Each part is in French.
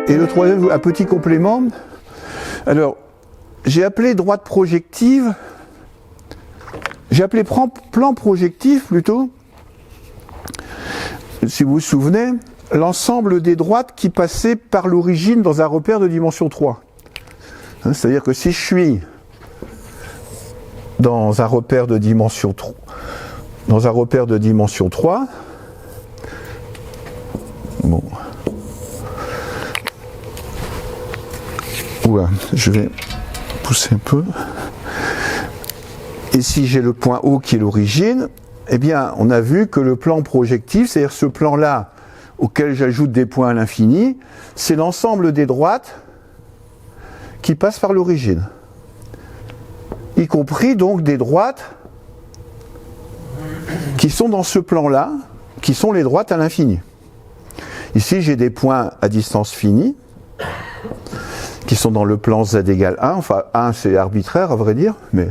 Et le troisième, un petit complément. Alors, j'ai appelé droite projective, j'ai appelé plan projectif plutôt, si vous vous souvenez, l'ensemble des droites qui passaient par l'origine dans un repère de dimension 3. C'est-à-dire que si je suis dans un repère de dimension 3, bon, ouais, je vais pousser un peu. Et si j'ai le point O qui est l'origine, eh bien, on a vu que le plan projectif, c'est-à-dire ce plan-là auquel j'ajoute des points à l'infini, c'est l'ensemble des droites qui passent par l'origine. Y compris donc des droites qui sont dans ce plan-là, qui sont les droites à l'infini. Ici, j'ai des points à distance finie, qui sont dans le plan z égale 1, enfin 1 c'est arbitraire à vrai dire, mais...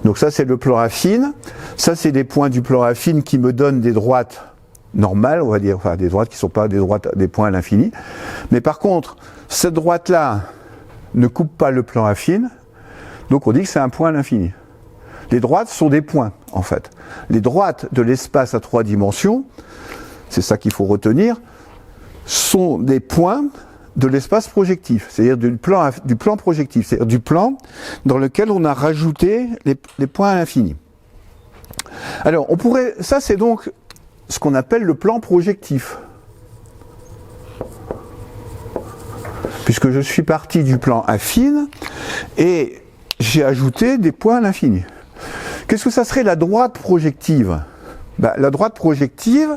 Donc ça c'est le plan affine, ça c'est des points du plan affine qui me donnent des droites normales, on va dire, enfin des droites qui ne sont pas des points à l'infini. Mais par contre, cette droite-là ne coupe pas le plan affine, donc on dit que c'est un point à l'infini. Les droites sont des points, en fait. Les droites de l'espace à 3 dimensions, c'est ça qu'il faut retenir, sont des points de l'espace projectif, c'est-à-dire du plan projectif, c'est-à-dire du plan dans lequel on a rajouté les points à l'infini. Alors, ça c'est donc ce qu'on appelle le plan projectif. Puisque je suis parti du plan affine et j'ai ajouté des points à l'infini. Qu'est-ce que ça serait la droite projective ? Ben, la droite projective,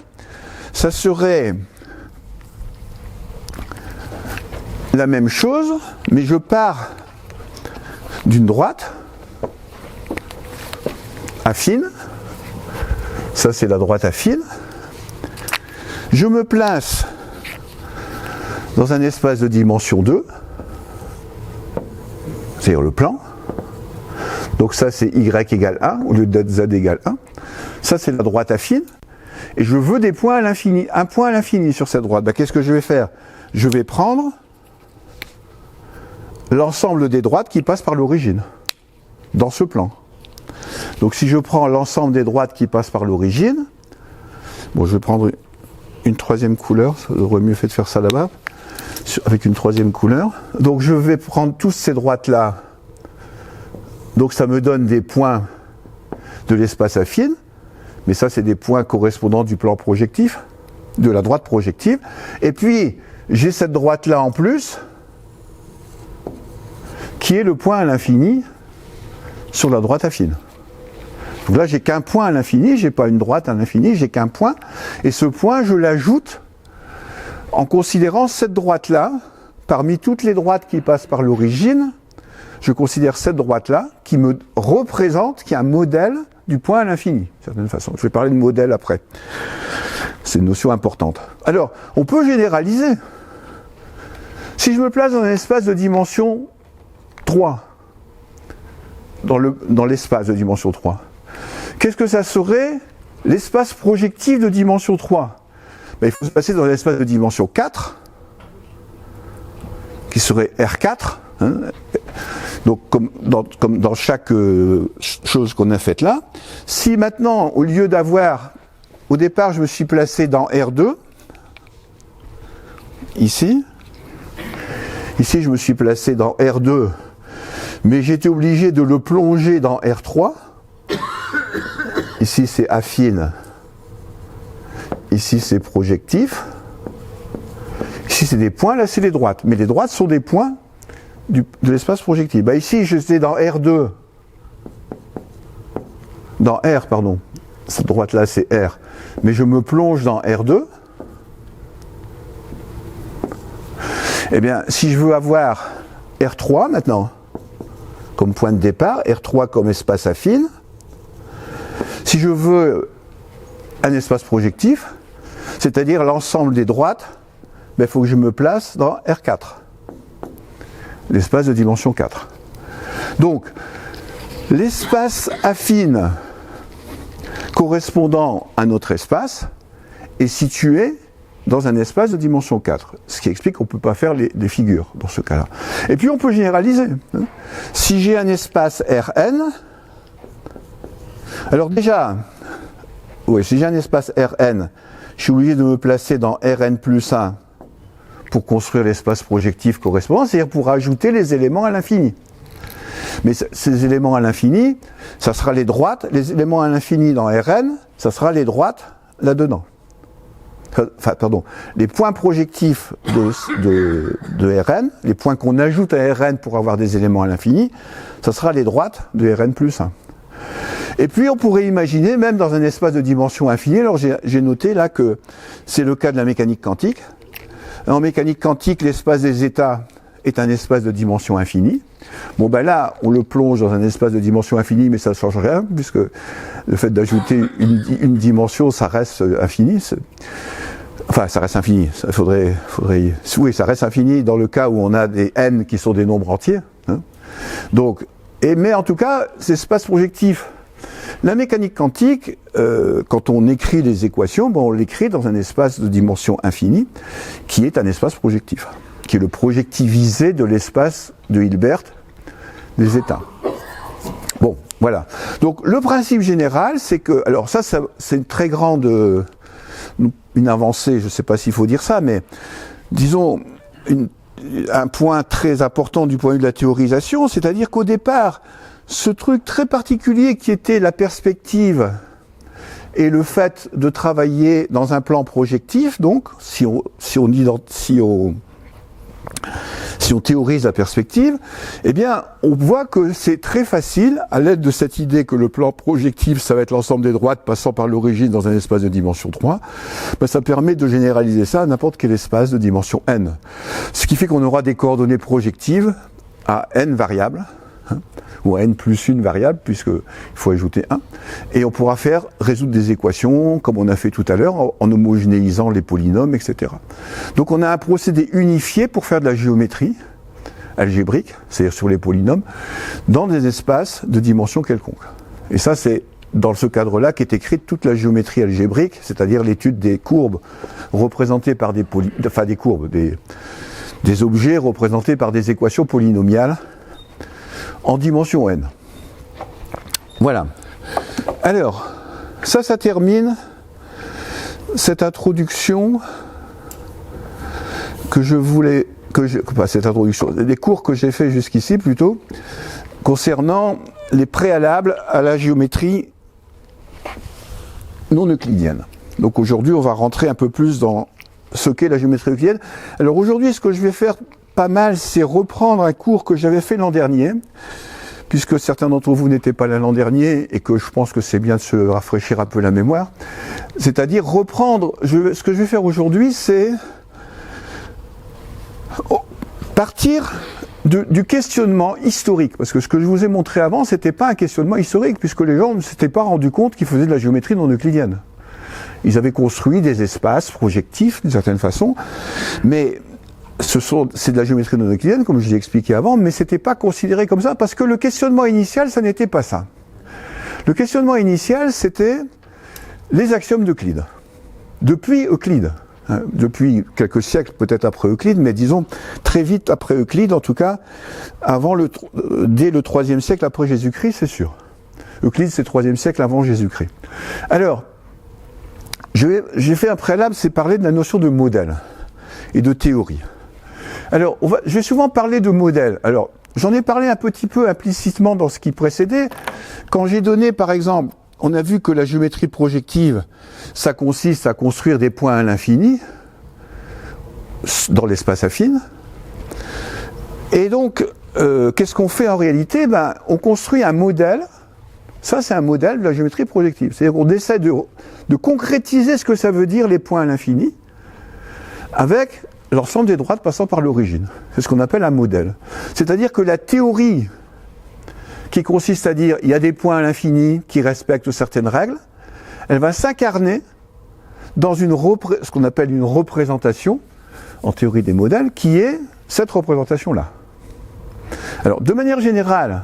ça serait la même chose, mais je pars d'une droite affine, ça c'est la droite affine, je me place dans un espace de dimension 2, c'est-à-dire le plan, donc ça c'est y égale 1, au lieu de z égale 1, ça c'est la droite affine, et je veux des points à l'infini, un point à l'infini sur cette droite. Ben, qu'est-ce que je vais faire ? Je vais prendre l'ensemble des droites qui passent par l'origine, dans ce plan. Donc si je prends l'ensemble des droites qui passent par l'origine, bon je vais prendre une troisième couleur, ça aurait mieux fait de faire ça là-bas, avec une troisième couleur. Donc je vais prendre toutes ces droites-là, donc ça me donne des points de l'espace affine, mais ça c'est des points correspondants du plan projectif, de la droite projective, et puis j'ai cette droite-là en plus, qui est le point à l'infini sur la droite affine. Donc là, j'ai qu'un point à l'infini, j'ai pas une droite à l'infini, j'ai qu'un point, et ce point, je l'ajoute en considérant cette droite-là, parmi toutes les droites qui passent par l'origine, je considère cette droite-là qui me représente, qui est un modèle du point à l'infini, d'une certaine façon. Je vais parler de modèle après. C'est une notion importante. Alors, on peut généraliser. Si je me place dans un espace de dimension 3, dans l'espace de dimension 3. Qu'est-ce que ça serait l'espace projectif de dimension 3 ? Ben, il faut se placer dans l'espace de dimension 4, qui serait R4, hein, donc comme dans chaque chose qu'on a faite là. Si maintenant, au lieu d'avoir, au départ je me suis placé dans R2, ici je me suis placé dans R2, mais j'étais obligé de le plonger dans R3. Ici c'est affine, ici c'est projectif, ici c'est des points, là c'est les droites, mais les droites sont des points de l'espace projectif. Bah ici j'étais dans R2, dans R pardon, cette droite là c'est R, mais je me plonge dans R2. Eh bien si je veux avoir R3 maintenant, comme point de départ, R3 comme espace affine. Si je veux un espace projectif, c'est-à-dire l'ensemble des droites, il faut que je me place dans R4, l'espace de dimension 4. Donc, l'espace affine correspondant à notre espace est situé dans un espace de dimension 4. Ce qui explique qu'on ne peut pas faire des figures dans ce cas-là. Et puis on peut généraliser. Si j'ai un espace Rn, alors déjà, si j'ai un espace Rn, je suis obligé de me placer dans Rn plus 1 pour construire l'espace projectif correspondant, c'est-à-dire pour ajouter les éléments à l'infini. Mais ces éléments à l'infini, ça sera les droites, les éléments à l'infini dans Rn, ça sera les droites là-dedans. Enfin, pardon, les points projectifs de Rn, les points qu'on ajoute à Rn pour avoir des éléments à l'infini, ça sera les droites de Rn plus 1. Et puis on pourrait imaginer, même dans un espace de dimension infinie, alors j'ai noté là que c'est le cas de la mécanique quantique. En mécanique quantique, l'espace des états est un espace de dimension infinie. Bon ben là, on le plonge dans un espace de dimension infinie, mais ça ne change rien, puisque le fait d'ajouter une dimension, ça reste infini. Enfin, ça reste infini. Oui, ça reste infini dans le cas où on a des n qui sont des nombres entiers. Hein. Donc, mais en tout cas, c'est espace projectif. La mécanique quantique, quand on écrit les équations, on l'écrit dans un espace de dimension infinie, qui est un espace projectif, qui est le projectivisé de l'espace de Hilbert des états. Bon, voilà. Donc le principe général, c'est que, alors ça c'est une très grande, une avancée, je ne sais pas s'il faut dire ça, mais disons un point très important du point de vue de la théorisation, c'est-à-dire qu'au départ, ce truc très particulier qui était la perspective et le fait de travailler dans un plan projectif, donc si on théorise la perspective, eh bien, on voit que c'est très facile, à l'aide de cette idée que le plan projectif, ça va être l'ensemble des droites passant par l'origine dans un espace de dimension 3, ben ça permet de généraliser ça à n'importe quel espace de dimension n. Ce qui fait qu'on aura des coordonnées projectives à n variables, ou à n plus une variable, puisqu'il faut ajouter 1, et on pourra résoudre des équations, comme on a fait tout à l'heure, en homogénéisant les polynômes, etc. Donc on a un procédé unifié pour faire de la géométrie algébrique, c'est-à-dire sur les polynômes, dans des espaces de dimension quelconque. Et ça, c'est dans ce cadre-là qu'est écrite toute la géométrie algébrique, c'est-à-dire l'étude des courbes représentées par des objets représentés par des équations polynomiales en dimension n. Voilà. Alors, ça termine cette introduction des cours que j'ai fait jusqu'ici plutôt, concernant les préalables à la géométrie non euclidienne. Donc aujourd'hui, on va rentrer un peu plus dans ce qu'est la géométrie euclidienne. Alors aujourd'hui, ce que je vais faire pas mal, c'est reprendre un cours que j'avais fait l'an dernier, puisque certains d'entre vous n'étaient pas là l'an dernier, et que je pense que c'est bien de se rafraîchir un peu la mémoire. C'est-à-dire reprendre, ce que je vais faire aujourd'hui, c'est partir du questionnement historique, parce que ce que je vous ai montré avant, c'était pas un questionnement historique, puisque les gens ne s'étaient pas rendus compte qu'ils faisaient de la géométrie non euclidienne. Ils avaient construit des espaces projectifs, d'une certaine façon, mais c'est de la géométrie non euclidienne, comme je l'ai expliqué avant, mais c'était pas considéré comme ça, parce que le questionnement initial, ça n'était pas ça. Le questionnement initial, c'était les axiomes d'Euclide. Depuis Euclide, depuis quelques siècles, peut-être après Euclide, mais disons très vite après Euclide, en tout cas, dès le 3e siècle après Jésus-Christ, c'est sûr. Euclide, c'est 3e siècle avant Jésus-Christ. Alors, j'ai fait un préalable, c'est parler de la notion de modèle et de théorie. Alors, je vais souvent parler de modèle. Alors, j'en ai parlé un petit peu implicitement dans ce qui précédait. Quand j'ai donné, par exemple, on a vu que la géométrie projective, ça consiste à construire des points à l'infini dans l'espace affine. Et donc, qu'est-ce qu'on fait en réalité ? On construit un modèle. Ça, c'est un modèle de la géométrie projective. C'est-à-dire qu'on essaie de concrétiser ce que ça veut dire les points à l'infini avec l'ensemble des droites passant par l'origine. C'est ce qu'on appelle un modèle. C'est-à-dire que la théorie qui consiste à dire il y a des points à l'infini qui respectent certaines règles, elle va s'incarner dans ce qu'on appelle une représentation, en théorie des modèles, qui est cette représentation-là. Alors, de manière générale,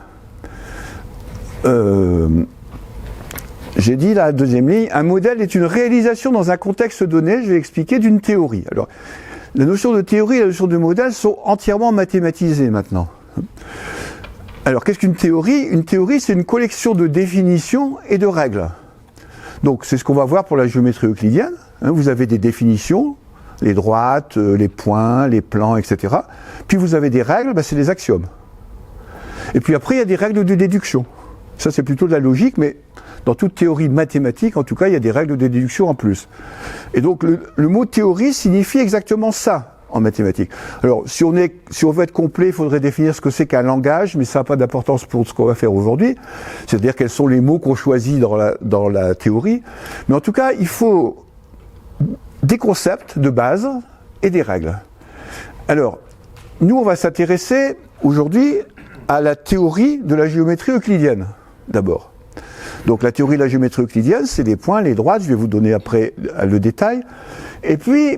j'ai dit la deuxième ligne, un modèle est une réalisation dans un contexte donné, je vais expliquer, d'une théorie. Alors, la notion de théorie et la notion de modèle sont entièrement mathématisées maintenant. Alors, qu'est-ce qu'une théorie? Une théorie, c'est une collection de définitions et de règles. Donc, c'est ce qu'on va voir pour la géométrie euclidienne. Vous avez des définitions, les droites, les points, les plans, etc. Puis vous avez des règles, c'est des axiomes. Et puis après, il y a des règles de déduction. Ça, c'est plutôt de la logique, mais dans toute théorie mathématique, en tout cas, il y a des règles de déduction en plus. Et donc, le mot théorie signifie exactement ça en mathématiques. Alors, si on veut être complet, il faudrait définir ce que c'est qu'un langage, mais ça n'a pas d'importance pour ce qu'on va faire aujourd'hui. C'est-à-dire quels sont les mots qu'on choisit dans la théorie. Mais en tout cas, il faut des concepts de base et des règles. Alors, nous, on va s'intéresser aujourd'hui à la théorie de la géométrie euclidienne, d'abord. Donc la théorie de la géométrie euclidienne, c'est les points, les droites, je vais vous donner après le détail, et puis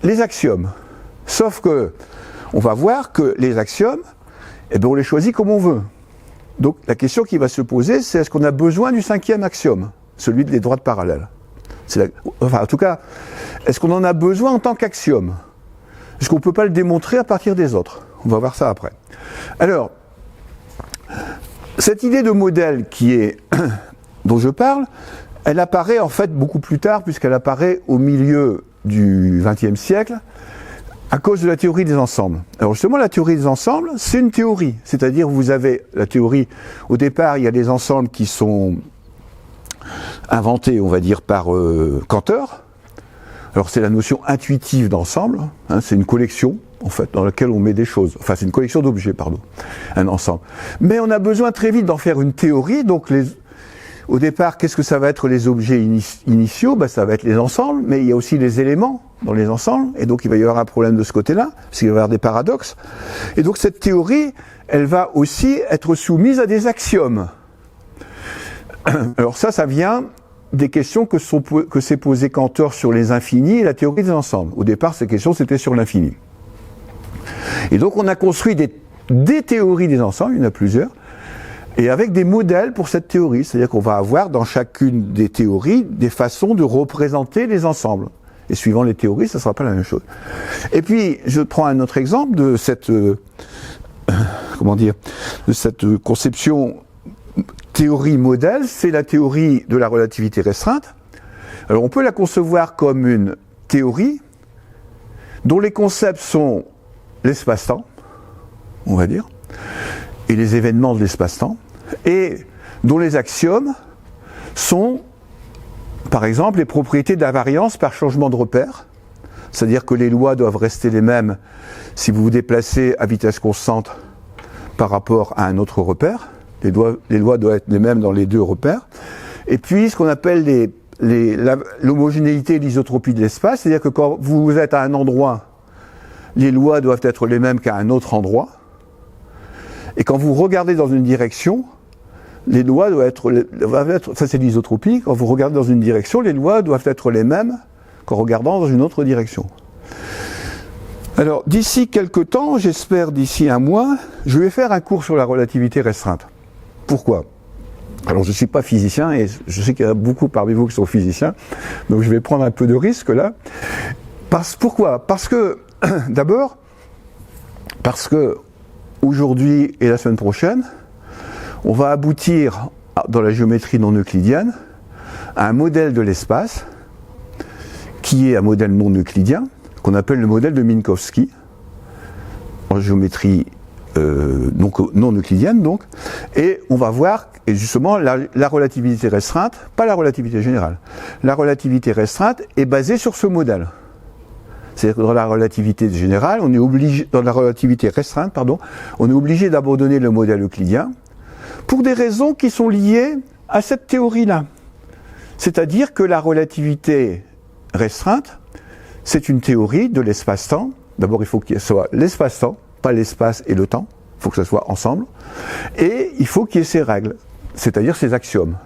les axiomes. Sauf que on va voir que les axiomes, on les choisit comme on veut. Donc la question qui va se poser, c'est est-ce qu'on a besoin du cinquième axiome, celui des droites parallèles? En tout cas, est-ce qu'on en a besoin en tant qu'axiome? Est-ce qu'on ne peut pas le démontrer à partir des autres? On va voir ça après. Alors, cette idée de modèle dont je parle, elle apparaît en fait beaucoup plus tard, puisqu'elle apparaît au milieu du XXe siècle, à cause de la théorie des ensembles. Alors justement, la théorie des ensembles, c'est une théorie. C'est-à-dire, vous avez la théorie, au départ, il y a des ensembles qui sont inventés, on va dire, par Cantor. Alors c'est la notion intuitive d'ensemble, c'est une collection, en fait, dans laquelle on met des choses. Enfin, c'est une collection d'objets, pardon, un ensemble. Mais on a besoin très vite d'en faire une théorie, donc au départ, qu'est-ce que ça va être les objets initiaux? Ça va être les ensembles, mais il y a aussi les éléments dans les ensembles, et donc il va y avoir un problème de ce côté-là, parce qu'il va y avoir des paradoxes. Et donc cette théorie, elle va aussi être soumise à des axiomes. Alors ça vient des questions que s'est posé Cantor sur les infinis et la théorie des ensembles. Au départ, ces questions, c'était sur l'infini. Et donc on a construit des théories des ensembles, il y en a plusieurs, et avec des modèles pour cette théorie. C'est-à-dire qu'on va avoir dans chacune des théories des façons de représenter les ensembles. Et suivant les théories, ça ne sera pas la même chose. Et puis, je prends un autre exemple de cette conception théorie-modèle, c'est la théorie de la relativité restreinte. Alors on peut la concevoir comme une théorie dont les concepts sont l'espace-temps, on va dire, et les événements de l'espace-temps, et dont les axiomes sont, par exemple, les propriétés d'invariance par changement de repère, c'est-à-dire que les lois doivent rester les mêmes si vous vous déplacez à vitesse constante par rapport à un autre repère. Les lois doivent être les mêmes dans les deux repères. Et puis, ce qu'on appelle l'homogénéité et l'isotropie de l'espace, c'est-à-dire que quand vous êtes à un endroit, les lois doivent être les mêmes qu'à un autre endroit. Et quand vous regardez dans une direction, les lois doivent être ça c'est l'isotropie, quand vous regardez dans une direction, les lois doivent être les mêmes qu'en regardant dans une autre direction. Alors, d'ici quelques temps, j'espère d'ici un mois, je vais faire un cours sur la relativité restreinte. Pourquoi? Alors je ne suis pas physicien et je sais qu'il y a beaucoup parmi vous qui sont physiciens, donc je vais prendre un peu de risque là. Pourquoi? Parce que, d'abord, parce que aujourd'hui et la semaine prochaine, on va aboutir dans la géométrie non euclidienne à un modèle de l'espace qui est un modèle non euclidien, qu'on appelle le modèle de Minkowski, en géométrie non euclidienne donc, et on va voir, et justement, la relativité restreinte, pas la relativité générale, la relativité restreinte est basée sur ce modèle. C'est-à-dire que dans la relativité générale, dans la relativité restreinte, on est obligé d'abandonner le modèle euclidien pour des raisons qui sont liées à cette théorie-là. C'est-à-dire que la relativité restreinte, c'est une théorie de l'espace-temps. D'abord, il faut qu'il soit l'espace-temps, pas l'espace et le temps, il faut que ça soit ensemble, et il faut qu'il y ait ces règles, c'est-à-dire ces axiomes.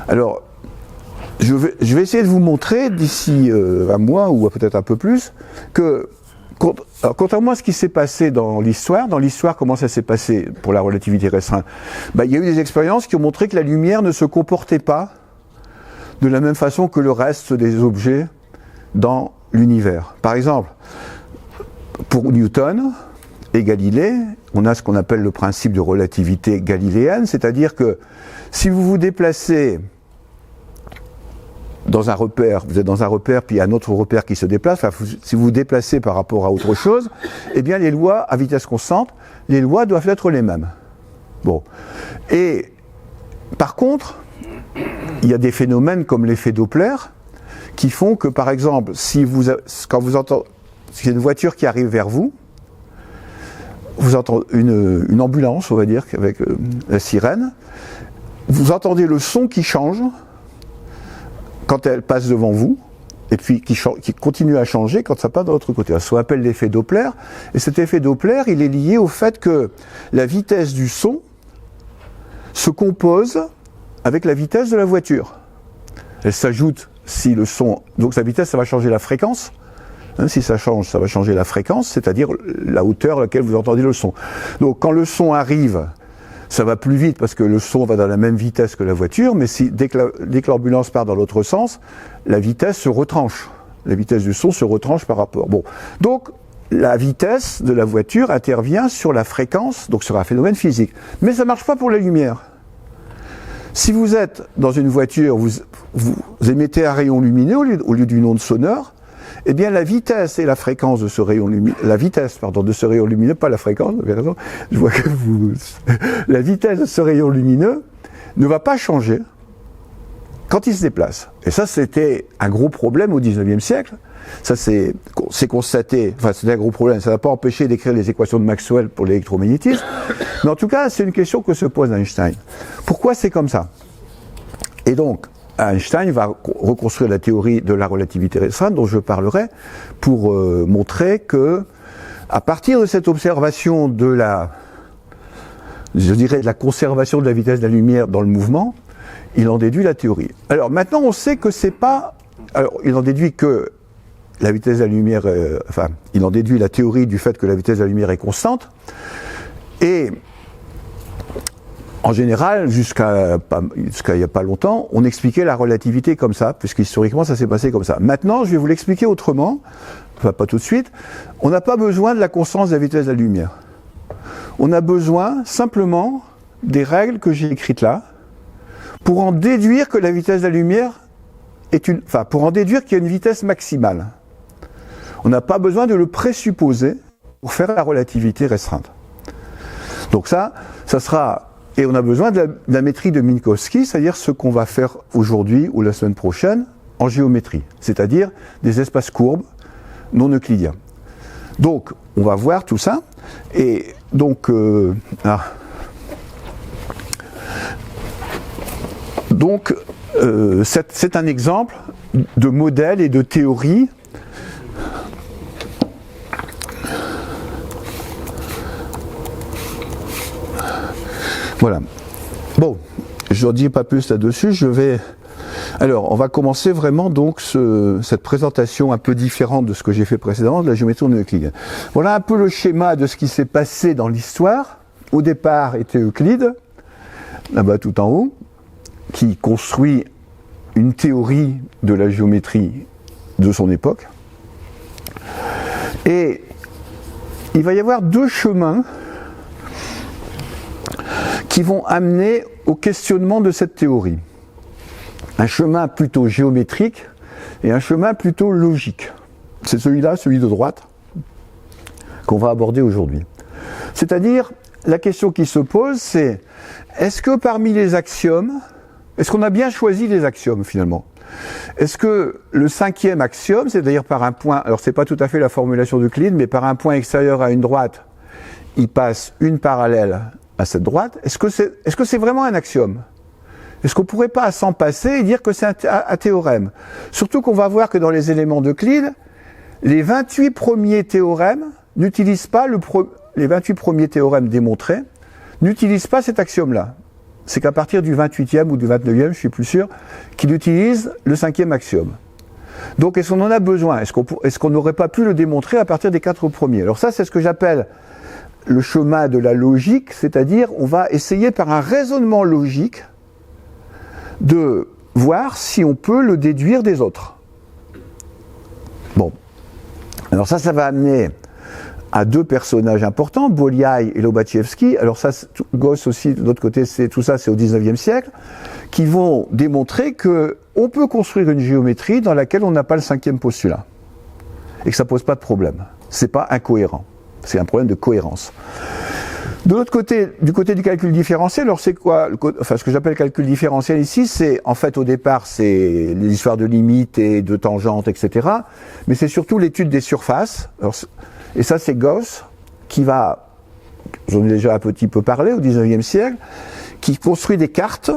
Alors, je vais essayer de vous montrer d'ici un mois, ou peut-être un peu plus, que, contrairement à ce qui s'est passé dans l'histoire, comment ça s'est passé pour la relativité restreinte? Il y a eu des expériences qui ont montré que la lumière ne se comportait pas de la même façon que le reste des objets dans l'univers. Par exemple, pour Newton et Galilée, on a ce qu'on appelle le principe de relativité galiléenne, c'est-à-dire que si vous vous déplacez dans un repère, vous êtes dans un repère, puis il y a un autre repère qui se déplace, enfin, si vous vous déplacez par rapport à autre chose, eh bien les lois à vitesse constante, les lois doivent être les mêmes. Bon. Et par contre, il y a des phénomènes comme l'effet Doppler qui font que, par exemple, quand vous entendez, s'il y a une voiture qui arrive vers vous, vous entendez une ambulance, on va dire, avec la sirène, vous entendez le son qui change quand elle passe devant vous, et puis qui continue à changer quand ça passe de l'autre côté. Ça s'appelle l'effet Doppler, et cet effet Doppler, il est lié au fait que la vitesse du son se compose avec la vitesse de la voiture. Elle s'ajoute si le son... Donc sa vitesse, ça va changer la fréquence. Si ça change, ça va changer la fréquence, c'est-à-dire la hauteur à laquelle vous entendez le son. Donc quand le son arrive, ça va plus vite parce que le son va dans la même vitesse que la voiture, mais dès que l'ambulance part dans l'autre sens, la vitesse se retranche. La vitesse du son se retranche par rapport. Bon. Donc la vitesse de la voiture intervient sur la fréquence, donc sur un phénomène physique. Mais ça ne marche pas pour la lumière. Si vous êtes dans une voiture, vous émettez un rayon lumineux au lieu d'une onde sonore, eh bien la vitesse et la fréquence de ce rayon lumineux, de ce rayon lumineux, pas la fréquence, vous avez raison, je vois que la vitesse de ce rayon lumineux ne va pas changer quand il se déplace. Et ça, c'était un gros problème au XIXe siècle. Ça, c'est constaté, enfin, c'était un gros problème. Ça n'a pas empêché d'écrire les équations de Maxwell pour l'électromagnétisme. Mais en tout cas, c'est une question que se pose Einstein. Pourquoi c'est comme ça? Et donc, Einstein va reconstruire la théorie de la relativité restreinte, dont je parlerai, pour montrer que, à partir de cette observation de la conservation de la vitesse de la lumière dans le mouvement, il en déduit la théorie. Alors maintenant, on sait que c'est pas... Alors, il en déduit que la vitesse de la lumière... il en déduit la théorie du fait que la vitesse de la lumière est constante. Et en général, jusqu'à il n'y a pas longtemps, on expliquait la relativité comme ça, puisqu'historiquement, ça s'est passé comme ça. Maintenant, je vais vous l'expliquer autrement, enfin pas tout de suite. On n'a pas besoin de la constance de la vitesse de la lumière. On a besoin simplement des règles que j'ai écrites là, pour en déduire que la vitesse de la lumière pour en déduire qu'il y a une vitesse maximale. On n'a pas besoin de le présupposer pour faire la relativité restreinte. Donc ça sera... Et on a besoin de la métrie de Minkowski, c'est-à-dire ce qu'on va faire aujourd'hui ou la semaine prochaine en géométrie, c'est-à-dire des espaces courbes non euclidiens. Donc, on va voir tout ça, et donc... Donc, c'est un exemple de modèle et de théorie voilà. Bon, je n'en dis pas plus là-dessus, Alors, on va commencer vraiment donc cette présentation un peu différente de ce que j'ai fait précédemment, de la géométrie non euclidienne. Voilà un peu le schéma de ce qui s'est passé dans l'histoire. Au départ était Euclide, là-bas tout en haut, qui construit une théorie de la géométrie de son époque. Et il va y avoir deux chemins qui vont amener au questionnement de cette théorie. Un chemin plutôt géométrique et un chemin plutôt logique. C'est celui-là, celui de droite, qu'on va aborder aujourd'hui. C'est-à-dire, la question qui se pose, c'est est-ce que parmi les axiomes, est-ce qu'on a bien choisi les axiomes finalement? Est-ce que le cinquième axiome, c'est-à-dire par un point, alors c'est pas tout à fait la formulation d'Euclide, mais par un point extérieur à une droite, il passe une parallèle à cette droite, est-ce que c'est vraiment un axiome? Est-ce qu'on ne pourrait pas s'en passer et dire que c'est un théorème? Surtout qu'on va voir que dans les éléments d'Euclide, les 28 premiers théorèmes n'utilisent pas les 28 premiers théorèmes démontrés n'utilisent pas cet axiome-là. C'est qu'à partir du 28e ou du 29e, je ne suis plus sûr, qu'il utilise le cinquième axiome. Donc est-ce qu'on en a besoin? Est-ce qu'on n'aurait pas pu le démontrer à partir des 4 premiers? Alors ça, c'est ce que j'appelle le chemin de la logique, c'est-à-dire on va essayer par un raisonnement logique de voir si on peut le déduire des autres. Bon, alors ça va amener à deux personnages importants, Bolyai et Lobachevsky. Alors ça, Gauss aussi, de l'autre côté, tout ça c'est au 19e siècle, qui vont démontrer qu'on peut construire une géométrie dans laquelle on n'a pas le cinquième postulat. Et que ça ne pose pas de problème. C'est pas incohérent. C'est un problème de cohérence. De l'autre côté, du côté du calcul différentiel, alors c'est quoi, ce que j'appelle calcul différentiel ici, c'est, en fait, au départ, c'est les histoires de limites et de tangentes, etc. Mais c'est surtout l'étude des surfaces. Alors, et ça, c'est Gauss, qui va, j'en ai déjà un petit peu parlé au 19e siècle, qui construit des cartes.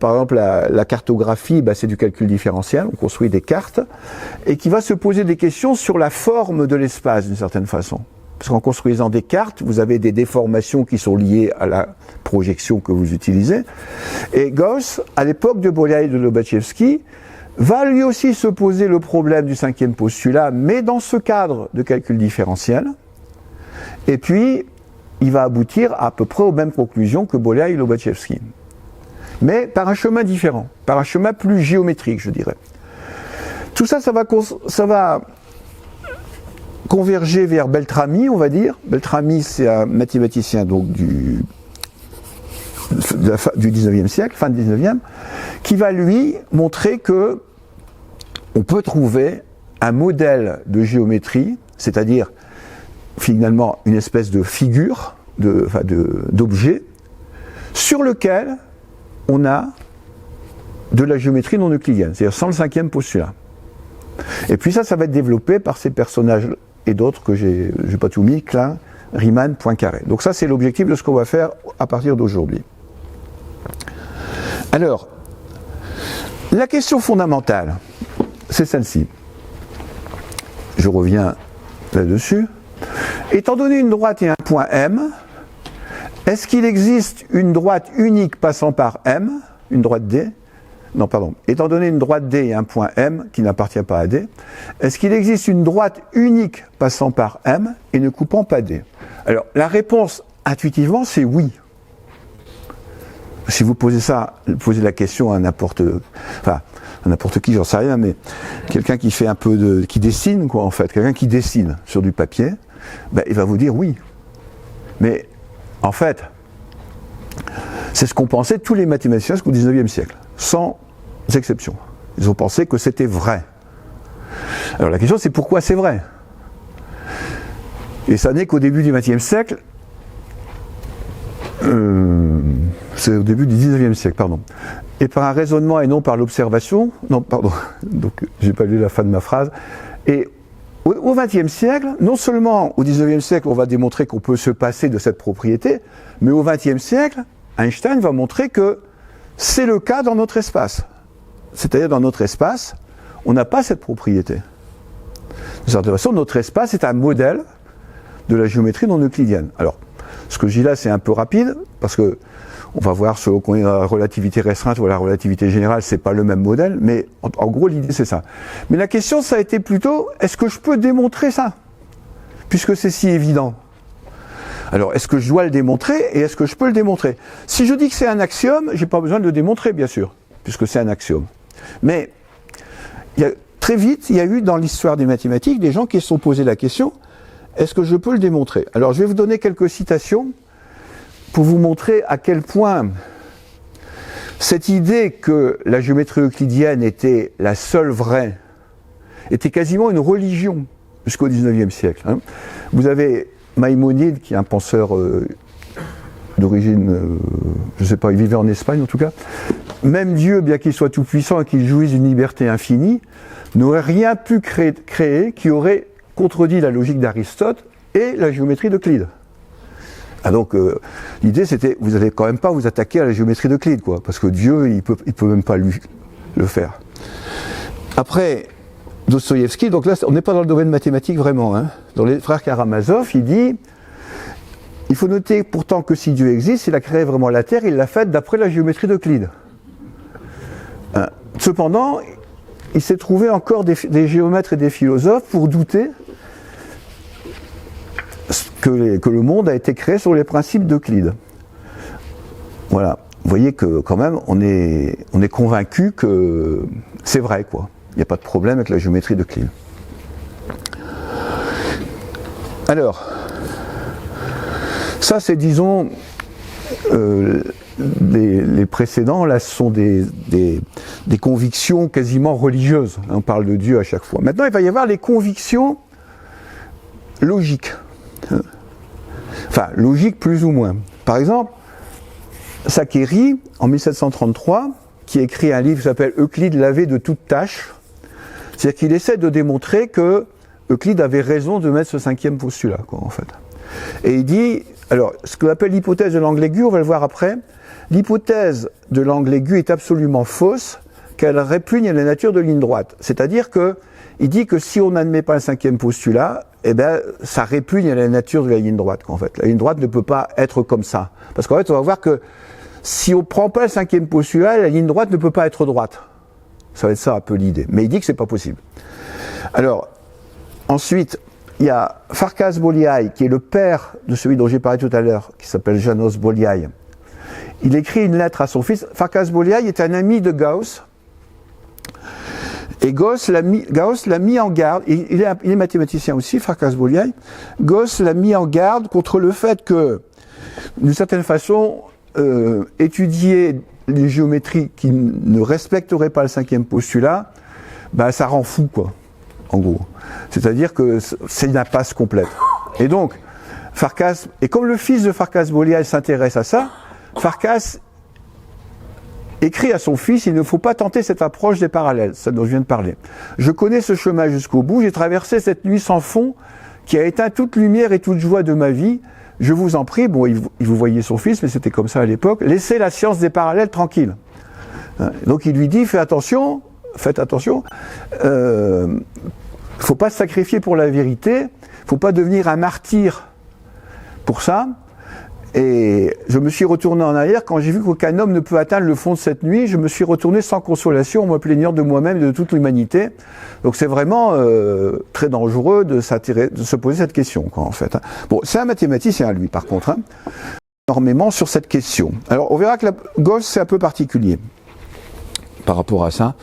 Par exemple, la cartographie, c'est du calcul différentiel, on construit des cartes, et qui va se poser des questions sur la forme de l'espace, d'une certaine façon. Parce qu'en construisant des cartes, vous avez des déformations qui sont liées à la projection que vous utilisez. Et Gauss, à l'époque de Bolyai et de Lobachevsky, va lui aussi se poser le problème du cinquième postulat, mais dans ce cadre de calcul différentiel. Et puis, il va aboutir à peu près aux mêmes conclusions que Bolyai et Lobachevsky. Mais par un chemin différent, par un chemin plus géométrique, je dirais. Tout ça, ça va converger vers Beltrami, on va dire. Beltrami, c'est un mathématicien donc du 19e siècle, fin du 19e, qui va lui montrer que on peut trouver un modèle de géométrie, c'est-à-dire finalement une espèce de figure, d'objet, sur lequel on a de la géométrie non euclidienne, c'est-à-dire sans le cinquième postulat. Et puis ça va être développé par ces personnages et d'autres que j'ai pas tout mis, Klein, Riemann, Poincaré. Donc ça, c'est l'objectif de ce qu'on va faire à partir d'aujourd'hui. Alors, la question fondamentale, c'est celle-ci. Je reviens là-dessus. Étant donné une droite et un point M, est-ce qu'il existe une droite unique passant par M, une droite D? Non, pardon. Étant donné une droite D et un point M qui n'appartient pas à D, est-ce qu'il existe une droite unique passant par M et ne coupant pas D? Alors, la réponse intuitivement, c'est oui. Si vous posez la question à n'importe qui, j'en sais rien, mais quelqu'un qui fait qui dessine, quoi, en fait, quelqu'un qui dessine sur du papier, il va vous dire oui. Mais, en fait, c'est ce qu'ont pensé tous les mathématiciens jusqu'au 19e siècle, sans exception. Ils ont pensé que c'était vrai. Alors la question, c'est pourquoi c'est vrai? Et ça n'est qu'au début du XXe siècle, c'est au début du 19e siècle, pardon. Et par un raisonnement et non par l'observation, non, pardon, donc j'ai pas lu la fin de ma phrase, et au XXe siècle, non seulement au XIXe siècle, on va démontrer qu'on peut se passer de cette propriété, mais au XXe siècle, Einstein va montrer que c'est le cas dans notre espace. C'est-à-dire, dans notre espace, on n'a pas cette propriété. De certaine façon, notre espace est un modèle de la géométrie non euclidienne. Alors, ce que je dis là, c'est un peu rapide, parce que on va voir selon qu'on est dans la relativité restreinte ou la relativité générale, c'est pas le même modèle, mais en gros, l'idée, c'est ça. Mais la question, ça a été plutôt, est-ce que je peux démontrer ça? Puisque c'est si évident. Alors, est-ce que je dois le démontrer et est-ce que je peux le démontrer? Si je dis que c'est un axiome, j'ai pas besoin de le démontrer, bien sûr, puisque c'est un axiome. Mais, très vite, il y a eu dans l'histoire des mathématiques des gens qui se sont posé la question, est-ce que je peux le démontrer? Alors, je vais vous donner quelques citations pour vous montrer à quel point cette idée que la géométrie euclidienne était la seule vraie était quasiment une religion jusqu'au XIXe siècle. Vous avez Maïmonide, qui est un penseur d'origine, je ne sais pas, il vivait en Espagne en tout cas. Même Dieu, bien qu'il soit tout-puissant et qu'il jouisse d'une liberté infinie, n'aurait rien pu créer qui aurait contredit la logique d'Aristote et la géométrie d'Euclide. Ah donc, l'idée c'était, vous n'allez quand même pas vous attaquer à la géométrie d'Euclide, quoi, parce que Dieu, il peut même pas lui le faire. Après, Dostoïevski, donc là, on n'est pas dans le domaine mathématique vraiment, hein. Dans les frères Karamazov, il dit, il faut noter pourtant que si Dieu existe, il a créé vraiment la Terre, il l'a faite d'après la géométrie d'Euclide. Cependant, il s'est trouvé encore des géomètres et des philosophes pour douter que le monde a été créé sur les principes d'Euclide. Voilà. vous voyez que quand même, on est convaincu que c'est vrai, quoi. Il n'y a pas de problème avec la géométrie d'Euclide. Alors, ça c'est, disons, les précédents, là, ce sont des convictions quasiment religieuses. On parle de Dieu à chaque fois. Maintenant, il va y avoir les convictions logiques. Enfin, logiques plus ou moins. Par exemple, Saccheri, en 1733, qui écrit un livre qui s'appelle « Euclide lavé de toute tâche », c'est-à-dire qu'il essaie de démontrer que Euclide avait raison de mettre ce cinquième postulat, quoi, en fait. Et il dit, alors, ce qu'on appelle l'hypothèse de l'angle aigu, on va le voir après, l'hypothèse de l'angle aigu est absolument fausse, qu'elle répugne à la nature de ligne droite. C'est-à-dire que, il dit que si on n'admet pas le cinquième postulat, eh ben, ça répugne à la nature de la ligne droite, en fait. La ligne droite ne peut pas être comme ça. Parce qu'en fait, on va voir que si on ne prend pas le cinquième postulat, la ligne droite ne peut pas être droite. Ça va être ça un peu l'idée. Mais il dit que c'est pas possible. Alors, ensuite, il y a Farkas Bolyai, qui est le père de celui dont j'ai parlé tout à l'heure, qui s'appelle János Bolyai. Il écrit une lettre à son fils. Farkas Bolyai est un ami de Gauss. Et Gauss l'a mis en garde, il est mathématicien aussi, Farkas Bolyai. Gauss l'a mis en garde contre le fait que, d'une certaine façon, étudier les géométries qui ne respecteraient pas le cinquième postulat, bah, ça rend fou, quoi, en gros. C'est-à-dire que c'est une impasse complète. Et donc, Farkas, et comme le fils de Farkas Bolyai s'intéresse à ça, Farkas écrit à son fils, il ne faut pas tenter cette approche des parallèles, ça dont je viens de parler. Je connais ce chemin jusqu'au bout, j'ai traversé cette nuit sans fond qui a éteint toute lumière et toute joie de ma vie. Je vous en prie, bon, il vous voyait son fils, mais c'était comme ça à l'époque, laissez la science des parallèles tranquille. Donc il lui dit, faites attention, il ne faut pas se sacrifier pour la vérité, il ne faut pas devenir un martyr pour ça. Et je me suis retourné en arrière, quand j'ai vu qu'aucun homme ne peut atteindre le fond de cette nuit, je me suis retourné sans consolation, en me plaignant de moi-même et de toute l'humanité. Donc c'est vraiment très dangereux de se poser cette question, quoi, en fait. Bon, c'est un mathématicien, lui, par contre, hein, énormément sur cette question. Alors, on verra que Gauss, c'est un peu particulier par rapport à ça.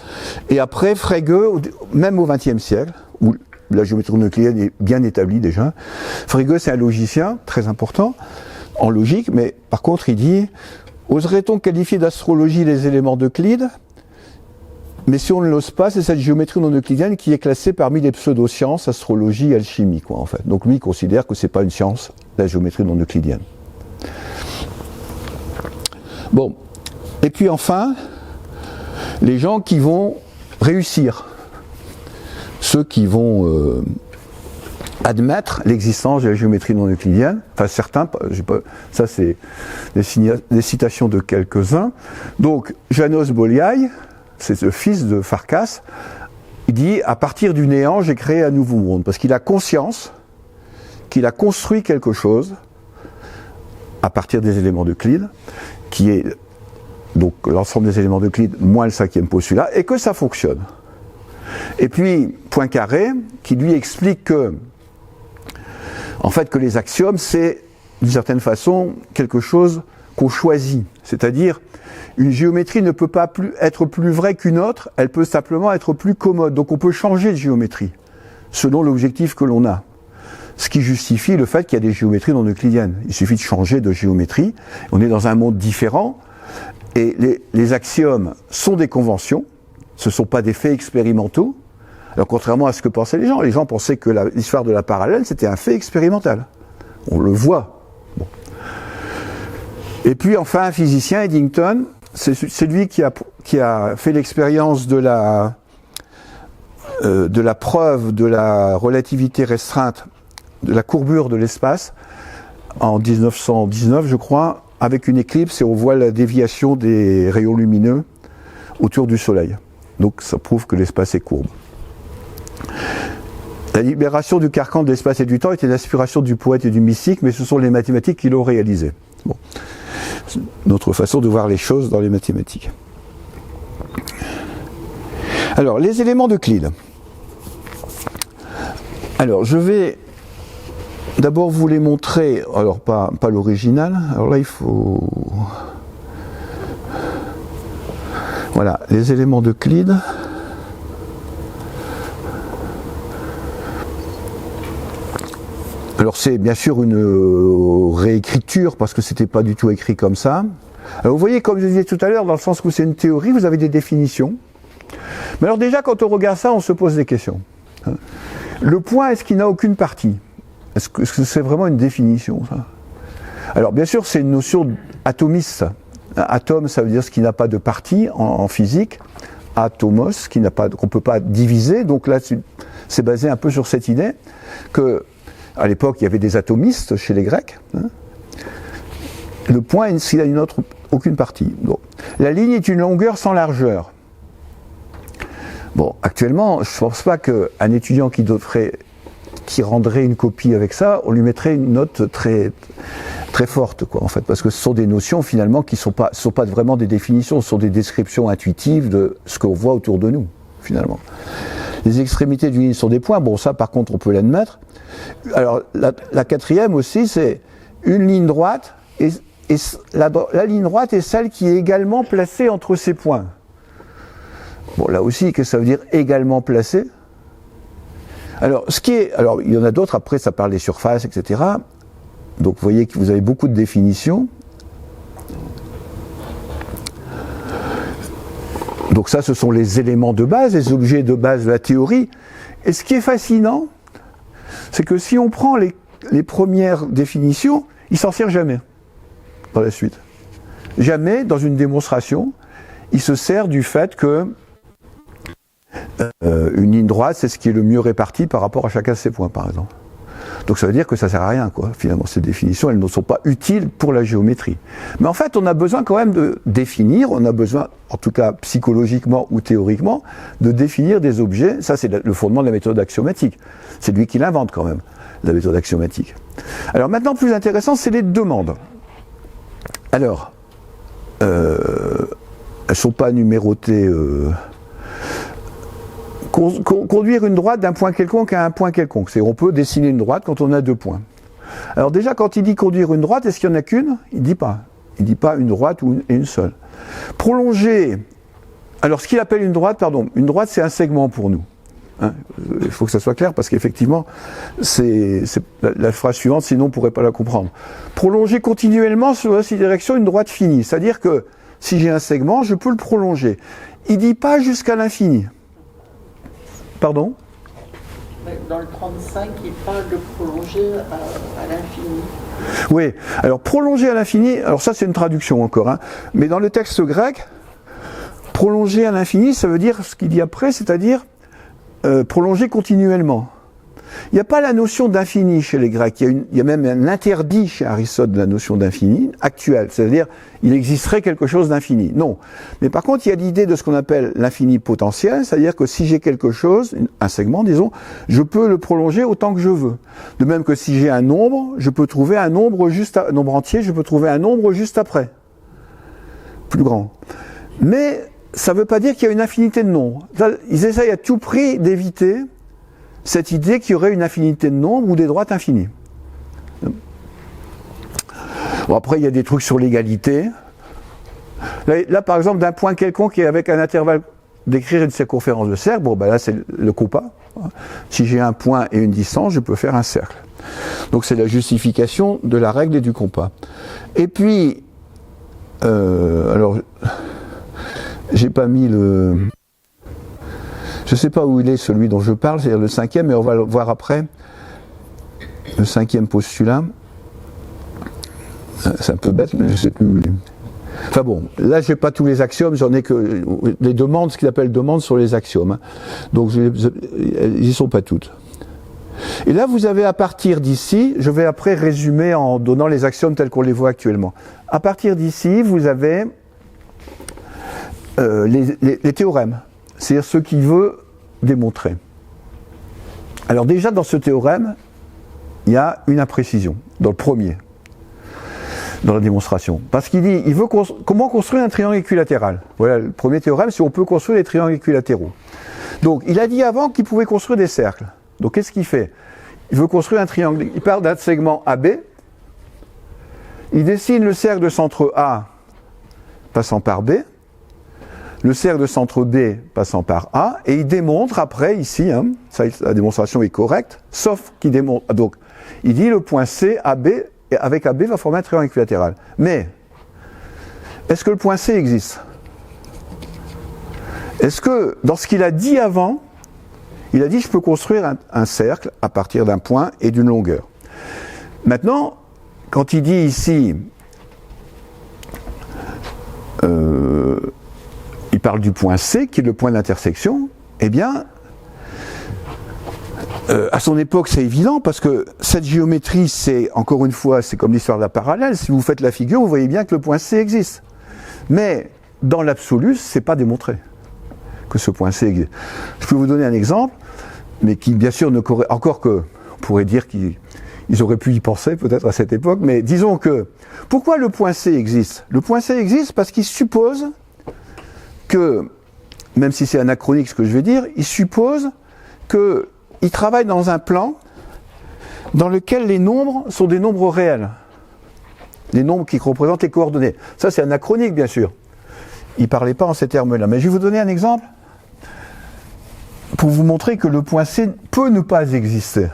Et après, Frege, même au XXe siècle, où la géométrie euclidienne est bien établie déjà, Frege, c'est un logicien très important, en logique, mais par contre il dit « Oserait-on qualifier d'astrologie les éléments d'Euclide ? Mais si on ne l'ose pas, c'est cette géométrie non euclidienne qui est classée parmi les pseudosciences, astrologie et alchimie, quoi, en fait. » Donc lui, il considère que c'est pas une science, la géométrie non euclidienne. Bon, et puis enfin, les gens qui vont réussir, ceux qui vont admettre l'existence de la géométrie non euclidienne, enfin certains, ça c'est des citations de quelques-uns. Donc János Bolyai, c'est le fils de Farkas, il dit à partir du néant j'ai créé un nouveau monde, parce qu'il a conscience qu'il a construit quelque chose à partir des éléments d'Euclide, qui est donc l'ensemble des éléments d'Euclide moins le cinquième postulat, et que ça fonctionne. Et puis Poincaré, qui lui explique que en fait, que les axiomes, c'est, d'une certaine façon, quelque chose qu'on choisit. C'est-à-dire, une géométrie ne peut pas être plus vraie qu'une autre, elle peut simplement être plus commode. Donc on peut changer de géométrie, selon l'objectif que l'on a. Ce qui justifie le fait qu'il y a des géométries non euclidiennes. Il suffit de changer de géométrie, on est dans un monde différent, et les axiomes sont des conventions, ce ne sont pas des faits expérimentaux. Alors contrairement à ce que pensaient les gens pensaient que l'histoire de la parallèle c'était un fait expérimental. On le voit. Bon. Et puis enfin un physicien, Eddington, c'est lui qui a fait l'expérience de la preuve de la relativité restreinte, de la courbure de l'espace, en 1919 je crois, avec une éclipse et on voit la déviation des rayons lumineux autour du Soleil. Donc ça prouve que l'espace est courbe. La libération du carcan de l'espace et du temps était l'inspiration du poète et du mystique, mais ce sont les mathématiques qui l'ont réalisé. Bon. C'est notre façon de voir les choses dans les mathématiques. Alors, les éléments d'Euclide. Alors, je vais d'abord vous les montrer, alors pas l'original, alors là il faut Voilà, les éléments d'Euclide. Alors c'est bien sûr une réécriture parce que c'était pas du tout écrit comme ça. Alors vous voyez, comme je disais tout à l'heure, dans le sens où c'est une théorie, vous avez des définitions. Mais alors déjà, quand on regarde ça, on se pose des questions. Le point, est-ce qu'il n'a aucune partie? Est-ce que c'est vraiment une définition, ça? Alors bien sûr, c'est une notion atomiste, ça. Atome, ça veut dire ce qui n'a pas de partie en physique. Atomos, qu'on ne peut pas diviser. Donc là, c'est basé un peu sur cette idée que, à l'époque, il y avait des atomistes chez les Grecs. Le point, s'il n'a aucune partie. Bon. La ligne est une longueur sans largeur. Bon, actuellement, je ne pense pas qu'un étudiant qui rendrait une copie avec ça, on lui mettrait une note très, très forte, quoi, en fait, parce que ce sont des notions, finalement, qui ne sont pas vraiment des définitions, ce sont des descriptions intuitives de ce qu'on voit autour de nous, finalement. Les extrémités d'une ligne sont des points, bon, ça, par contre, on peut l'admettre. Alors, la quatrième aussi, c'est une ligne droite, et la ligne droite est celle qui est également placée entre ces points. Bon, là aussi, qu'est-ce que ça veut dire également placé? Alors, il y en a d'autres, après ça parle des surfaces, etc. Donc vous voyez que vous avez beaucoup de définitions. Donc ça, ce sont les éléments de base, les objets de base de la théorie. Et ce qui est fascinant, c'est que si on prend les premières définitions, il ne s'en sert jamais dans la suite. Jamais, dans une démonstration, il se sert du fait que une ligne droite, c'est ce qui est le mieux réparti par rapport à chacun de ces points, par exemple. Donc ça veut dire que ça ne sert à rien, quoi. Finalement, ces définitions, elles ne sont pas utiles pour la géométrie. Mais en fait, on a besoin quand même de définir, on a besoin, en tout cas psychologiquement ou théoriquement, de définir des objets. Ça, c'est le fondement de la méthode axiomatique. C'est lui qui l'invente quand même, la méthode axiomatique. Alors maintenant, plus intéressant, c'est les demandes. Alors, elles ne sont pas numérotées... Conduire une droite d'un point quelconque à un point quelconque. C'est on peut dessiner une droite quand on a deux points. Alors déjà, quand il dit conduire une droite, est-ce qu'il n'y en a qu'une? Il ne dit pas. Il ne dit pas une droite ou une seule. Prolonger. Alors ce qu'il appelle une droite, une droite c'est un segment pour nous. Hein, il faut que ça soit clair parce qu'effectivement, c'est la phrase suivante, sinon on ne pourrait pas la comprendre. Prolonger continuellement sur la direction une droite finie. C'est-à-dire que si j'ai un segment, je peux le prolonger. Il ne dit pas jusqu'à l'infini. Pardon? Dans le 35, il parle de prolonger à l'infini. Oui, alors prolonger à l'infini, alors ça c'est une traduction encore, hein, mais dans le texte grec, prolonger à l'infini, ça veut dire ce qu'il dit après, c'est-à-dire prolonger continuellement. Il n'y a pas la notion d'infini chez les Grecs, il y a même un interdit chez Aristote de la notion d'infini, actuelle, c'est-à-dire il existerait quelque chose d'infini. Non. Mais par contre, il y a l'idée de ce qu'on appelle l'infini potentiel, c'est-à-dire que si j'ai quelque chose, un segment disons, je peux le prolonger autant que je veux. De même que si j'ai un nombre, je peux trouver un nombre nombre entier, je peux trouver un nombre juste après. Plus grand. Mais ça ne veut pas dire qu'il y a une infinité de nombres. Ils essayent à tout prix d'éviter cette idée qu'il y aurait une infinité de nombres ou des droites infinies. Bon, après, il y a des trucs sur l'égalité. Là, par exemple, d'un point quelconque et avec un intervalle d'écrire une circonférence de cercle, bon, ben là, c'est le compas. Si j'ai un point et une distance, je peux faire un cercle. Donc, c'est la justification de la règle et du compas. Et puis, alors, j'ai pas mis le... Je ne sais pas où il est celui dont je parle, c'est-à-dire le cinquième, mais on va le voir après. Le cinquième postulat. C'est un peu bête, mais je ne sais plus où il est. Enfin bon, là je n'ai pas tous les axiomes, j'en ai que les demandes, ce qu'il appelle demandes sur les axiomes. Donc ils n'y sont pas toutes. Et là vous avez à partir d'ici, je vais après résumer en donnant les axiomes tels qu'on les voit actuellement. À partir d'ici, vous avez les théorèmes. C'est-à-dire ce qu'il veut démontrer. Alors déjà dans ce théorème, il y a une imprécision, dans le premier, dans la démonstration. Parce qu'il dit, il veut comment construire un triangle équilatéral. Voilà le premier théorème, si on peut construire des triangles équilatéraux. Donc il a dit avant qu'il pouvait construire des cercles. Donc qu'est-ce qu'il fait? Il veut construire un triangle, il part d'un segment AB, il dessine le cercle de centre A passant par B. le cercle de centre B passant par A, et il démontre après, ici, ça, la démonstration est correcte, sauf qu'il démontre, donc, il dit le point C, AB, et avec AB va former un triangle équilatéral. Mais, est-ce que le point C existe? Est-ce que, dans ce qu'il a dit avant, il a dit je peux construire un cercle à partir d'un point et d'une longueur. Maintenant, quand il dit ici, il parle du point C, qui est le point d'intersection, eh bien, à son époque, c'est évident, parce que cette géométrie, c'est, encore une fois, c'est comme l'histoire de la parallèle. Si vous faites la figure, vous voyez bien que le point C existe. Mais, dans l'absolu, c'est pas démontré que ce point C existe. Je peux vous donner un exemple, mais qui, bien sûr, ne correspond, encore que, on pourrait dire qu'ils auraient pu y penser, peut-être, à cette époque, mais disons que, pourquoi le point C existe? Le point C existe parce qu'il suppose que, même si c'est anachronique ce que je vais dire, il suppose qu'il travaille dans un plan dans lequel les nombres sont des nombres réels. Les nombres qui représentent les coordonnées. Ça, c'est anachronique, bien sûr. Il ne parlait pas en ces termes-là. Mais je vais vous donner un exemple pour vous montrer que le point C peut ne pas exister.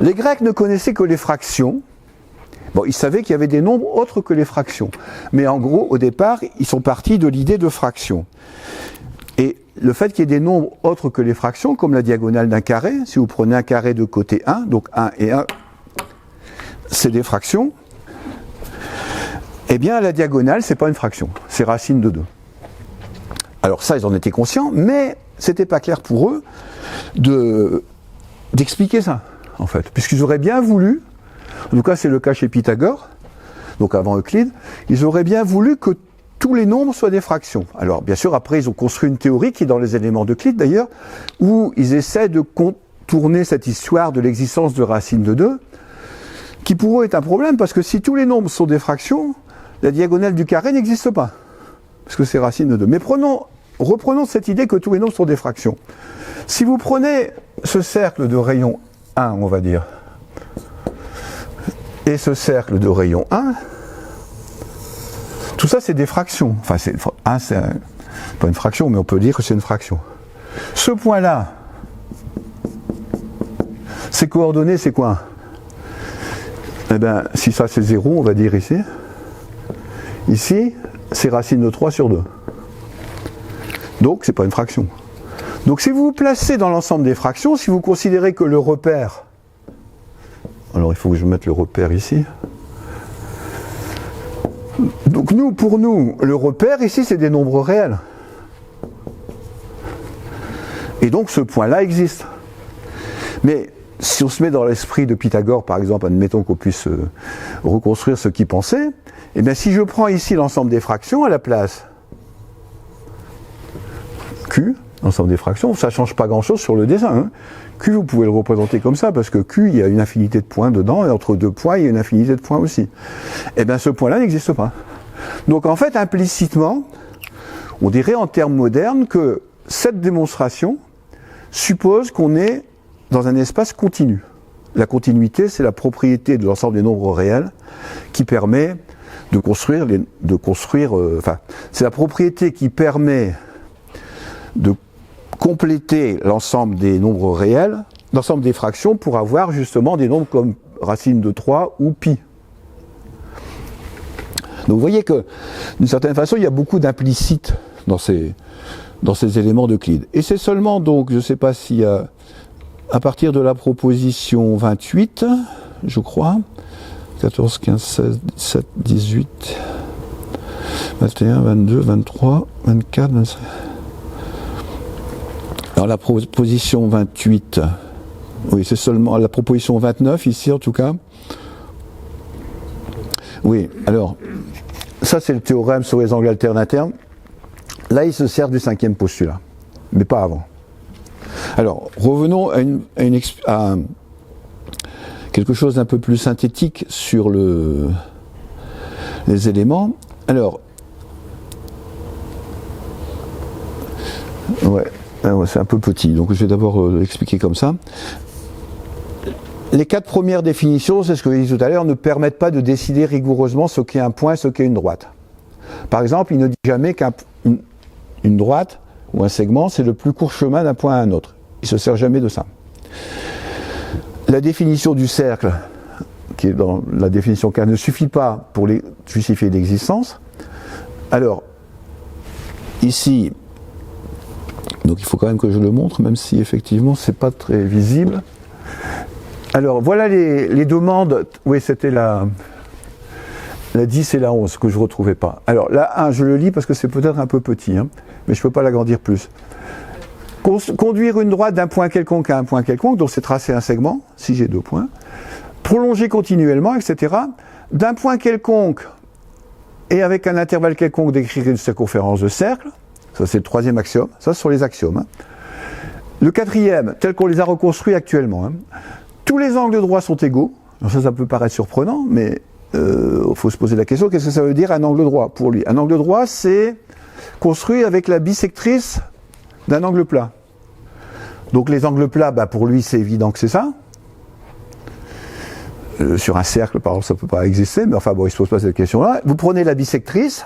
Les Grecs ne connaissaient que les fractions. Bon, ils savaient qu'il y avait des nombres autres que les fractions. Mais en gros, au départ, ils sont partis de l'idée de fraction. Et le fait qu'il y ait des nombres autres que les fractions, comme la diagonale d'un carré, si vous prenez un carré de côté 1, donc 1 et 1, c'est des fractions, eh bien la diagonale, c'est pas une fraction, c'est racine de 2. Alors ça, ils en étaient conscients, mais c'était pas clair pour eux d'expliquer ça, en fait. Puisqu'ils auraient bien voulu, en tout cas c'est le cas chez Pythagore, donc avant Euclide, ils auraient bien voulu que tous les nombres soient des fractions. Alors bien sûr, après ils ont construit une théorie qui est dans les éléments d'Euclide d'ailleurs, où ils essaient de contourner cette histoire de l'existence de racine de 2, qui pour eux est un problème, parce que si tous les nombres sont des fractions, la diagonale du carré n'existe pas, parce que c'est racine de 2. Mais reprenons cette idée que tous les nombres sont des fractions. Si vous prenez ce cercle de rayon 1, on va dire, et ce cercle de rayon 1, tout ça c'est des fractions. Enfin, c'est pas une fraction, mais on peut dire que c'est une fraction. Ce point-là, ses coordonnées, c'est quoi? Eh bien, si ça c'est 0, on va dire ici. Ici, c'est racine de 3 sur 2. Donc, c'est pas une fraction. Donc, si vous vous placez dans l'ensemble des fractions, si vous considérez que le repère... Alors, il faut que je mette le repère ici. Donc, pour nous, le repère ici, c'est des nombres réels. Et donc, ce point-là existe. Mais... si on se met dans l'esprit de Pythagore, par exemple, admettons qu'on puisse reconstruire ce qu'il pensait, eh bien si je prends ici l'ensemble des fractions à la place Q, l'ensemble des fractions, ça ne change pas grand-chose sur le dessin. Hein. Q, vous pouvez le représenter comme ça, parce que Q, il y a une infinité de points dedans, et entre deux points, il y a une infinité de points aussi. Eh bien ce point-là n'existe pas. Donc en fait, implicitement, on dirait en termes modernes que cette démonstration suppose qu'on est dans un espace continu. La continuité, c'est la propriété de l'ensemble des nombres réels qui permet de construire, c'est la propriété qui permet de compléter l'ensemble des nombres réels, l'ensemble des fractions, pour avoir justement des nombres comme racine de 3 ou pi. Donc vous voyez que, d'une certaine façon, il y a beaucoup d'implicite dans ces éléments d'Euclide. Et c'est seulement, donc, je ne sais pas s'il y a... à partir de la proposition 28, je crois, 14, 15, 16, 17, 18, 21, 22, 23, 24, 25. Alors la proposition 28, oui, c'est seulement la proposition 29 ici en tout cas. Oui, alors, ça c'est le théorème sur les angles alternatermes. Là, il se sert du cinquième postulat, mais pas avant. Alors, revenons à quelque chose d'un peu plus synthétique sur les éléments. Alors, c'est un peu petit, donc je vais d'abord l'expliquer comme ça. Les 4 premières définitions, c'est ce que j'ai dit tout à l'heure, ne permettent pas de décider rigoureusement ce qu'est un point et ce qu'est une droite. Par exemple, il ne dit jamais qu'une droite ou un segment, c'est le plus court chemin d'un point à un autre. Il ne se sert jamais de ça. La définition du cercle, qui est dans la définition K, ne suffit pas pour justifier l'existence. Alors, ici, donc il faut quand même que je le montre, même si effectivement c'est pas très visible. Alors, voilà les demandes. Oui, c'était la 10 et la 11 que je ne retrouvais pas. Alors, la 1, je le lis parce que c'est peut-être un peu petit, hein, mais je ne peux pas l'agrandir plus. Conduire une droite d'un point quelconque à un point quelconque, donc c'est tracer un segment, si j'ai 2 points, prolonger continuellement, etc., d'un point quelconque et avec un intervalle quelconque d'écrire une circonférence de cercle, ça c'est le 3e axiome, ça ce sont les axiomes. Hein. Le 4e, tel qu'on les a reconstruits actuellement, hein. Tous les angles droits sont égaux, alors ça peut paraître surprenant, mais il faut se poser la question, qu'est-ce que ça veut dire un angle droit pour lui? Un angle droit, c'est construit avec la bisectrice d'un angle plat. Donc les angles plats, pour lui c'est évident que c'est ça. Sur un cercle, par exemple, ça ne peut pas exister, mais enfin bon, il ne se pose pas cette question-là. Vous prenez la bisectrice,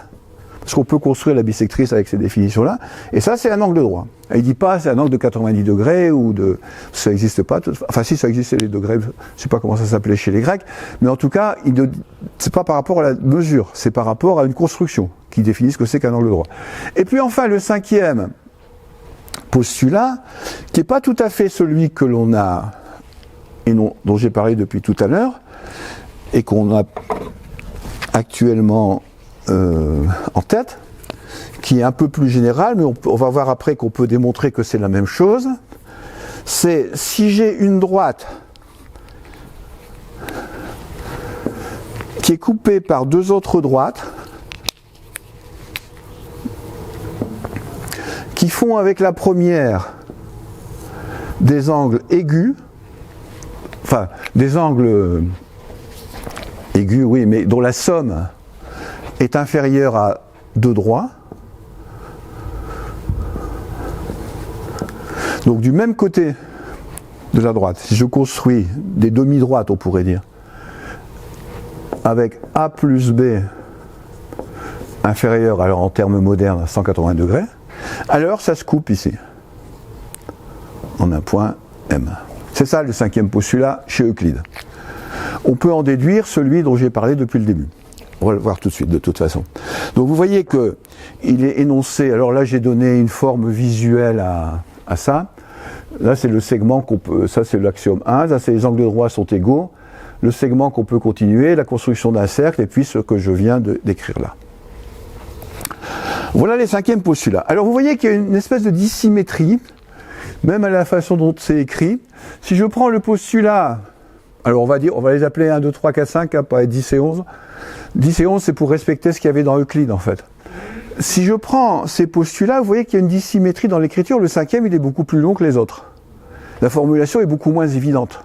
parce qu'on peut construire la bisectrice avec ces définitions-là, et ça c'est un angle droit. Et il ne dit pas c'est un angle de 90 degrés, ou de... ça n'existe pas, enfin si ça existait les degrés, je ne sais pas comment ça s'appelait chez les Grecs, mais en tout cas, ce n'est pas par rapport à la mesure, c'est par rapport à une construction qui définit ce que c'est qu'un angle droit. Et puis enfin, le 5e postulat, qui n'est pas tout à fait celui que l'on a, et dont j'ai parlé depuis tout à l'heure, et qu'on a actuellement en tête, qui est un peu plus général, mais on va voir après qu'on peut démontrer que c'est la même chose, c'est si j'ai une droite qui est coupée par 2 autres droites, qui font avec la première des angles aigus, enfin des angles aigus, oui, mais dont la somme est inférieure à 2 droits. Donc du même côté de la droite, si je construis des demi-droites, on pourrait dire, avec A plus B inférieur, alors en termes modernes, à 180 degrés, alors ça se coupe ici, en un point M. C'est ça le 5e postulat chez Euclide. On peut en déduire celui dont j'ai parlé depuis le début. On va le voir tout de suite, de toute façon. Donc vous voyez qu'il est énoncé, alors là j'ai donné une forme visuelle à ça. Là c'est le segment qu'on peut, ça c'est l'axiome 1, là c'est les angles droits sont égaux, le segment qu'on peut continuer, la construction d'un cercle, et puis ce que je viens d'écrire là. Voilà les 5e postulats. Alors vous voyez qu'il y a une espèce de dissymétrie, même à la façon dont c'est écrit. Si je prends le postulat, alors on va les appeler 1, 2, 3, 4, 5, hein, pas 10 et 11. 10 et 11 c'est pour respecter ce qu'il y avait dans Euclide en fait. Si je prends ces postulats, vous voyez qu'il y a une dissymétrie dans l'écriture. Le 5e il est beaucoup plus long que les autres. La formulation est beaucoup moins évidente.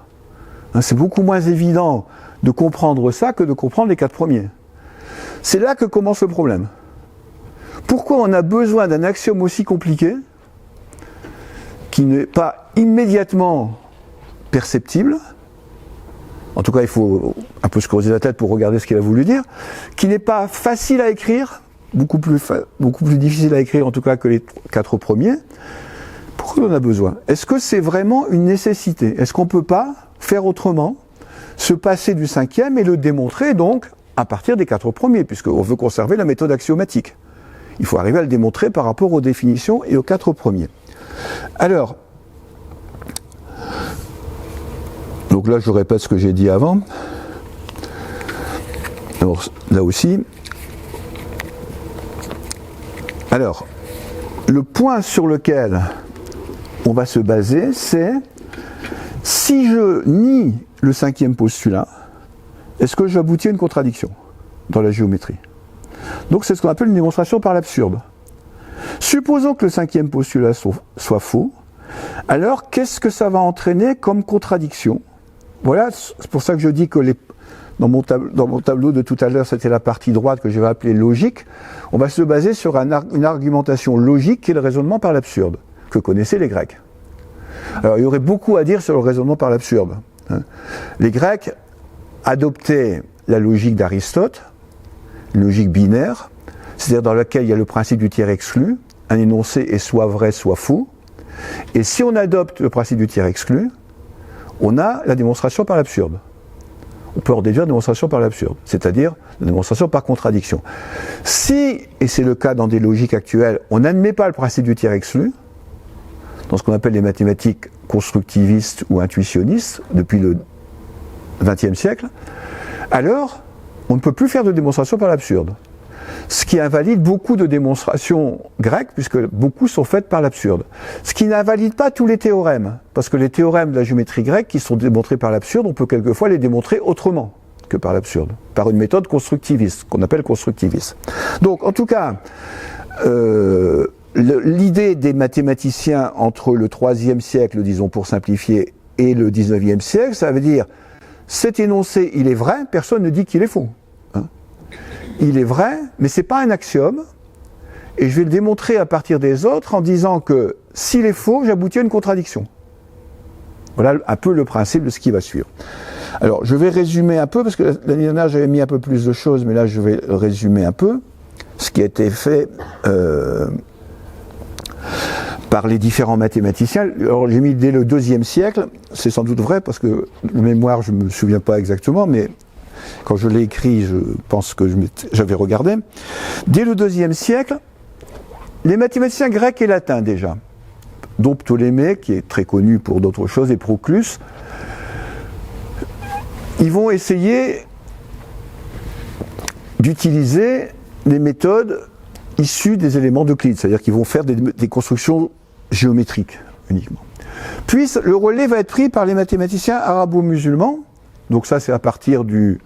Hein, c'est beaucoup moins évident de comprendre ça que de comprendre les 4 premiers. C'est là que commence le problème. Pourquoi on a besoin d'un axiome aussi compliqué, qui n'est pas immédiatement perceptible, en tout cas il faut un peu se creuser la tête pour regarder ce qu'il a voulu dire, qui n'est pas facile à écrire, beaucoup plus difficile à écrire en tout cas que les 4 premiers. Pourquoi on a besoin? Est-ce que c'est vraiment une nécessité? Est-ce qu'on ne peut pas faire autrement, se passer du 5e et le démontrer donc à partir des 4 premiers, puisqu'on veut conserver la méthode axiomatique? Il faut arriver à le démontrer par rapport aux définitions et aux 4 premiers. Alors, donc là je répète ce que j'ai dit avant. Alors, là aussi. Alors, le point sur lequel on va se baser, c'est si je nie le 5e postulat, est-ce que j'aboutis à une contradiction dans la géométrie? Donc c'est ce qu'on appelle une démonstration par l'absurde. Supposons que le 5e postulat soit faux, alors qu'est-ce que ça va entraîner comme contradiction? Voilà, c'est pour ça que je dis que dans mon tableau de tout à l'heure, c'était la partie droite que je vais appeler logique. On va se baser sur une argumentation logique qui est le raisonnement par l'absurde, que connaissaient les Grecs. Alors il y aurait beaucoup à dire sur le raisonnement par l'absurde. Les Grecs adoptaient la logique d'Aristote, une logique binaire, c'est-à-dire dans laquelle il y a le principe du tiers exclu, un énoncé est soit vrai, soit faux, et si on adopte le principe du tiers exclu, on a la démonstration par l'absurde. On peut en déduire la démonstration par l'absurde, c'est-à-dire la démonstration par contradiction. Si, et c'est le cas dans des logiques actuelles, on n'admet pas le principe du tiers exclu, dans ce qu'on appelle les mathématiques constructivistes ou intuitionnistes, depuis le XXe siècle, alors on ne peut plus faire de démonstration par l'absurde. Ce qui invalide beaucoup de démonstrations grecques, puisque beaucoup sont faites par l'absurde. Ce qui n'invalide pas tous les théorèmes, parce que les théorèmes de la géométrie grecque qui sont démontrés par l'absurde, on peut quelquefois les démontrer autrement que par l'absurde, par une méthode constructiviste, qu'on appelle constructiviste. Donc, en tout cas, l'idée des mathématiciens entre le IIIe siècle, disons pour simplifier, et le XIXe siècle, ça veut dire, cet énoncé, il est vrai, personne ne dit qu'il est faux. Il est vrai, mais ce n'est pas un axiome, et je vais le démontrer à partir des autres en disant que s'il est faux, j'aboutis à une contradiction. Voilà un peu le principe de ce qui va suivre. Alors, je vais résumer un peu, parce que l'année dernière, j'avais mis un peu plus de choses, mais là, je vais résumer un peu ce qui a été fait par les différents mathématiciens. Alors, j'ai mis dès le IIe siècle, c'est sans doute vrai, parce que de mémoire, je ne me souviens pas exactement, mais quand je l'ai écrit, je pense que j'avais regardé. Dès le IIe siècle, les mathématiciens grecs et latins déjà, dont Ptolémée, qui est très connu pour d'autres choses, et Proclus, ils vont essayer d'utiliser des méthodes issues des éléments d'Euclide, c'est-à-dire qu'ils vont faire des constructions géométriques uniquement. Puis le relais va être pris par les mathématiciens arabo-musulmans, donc ça c'est à partir du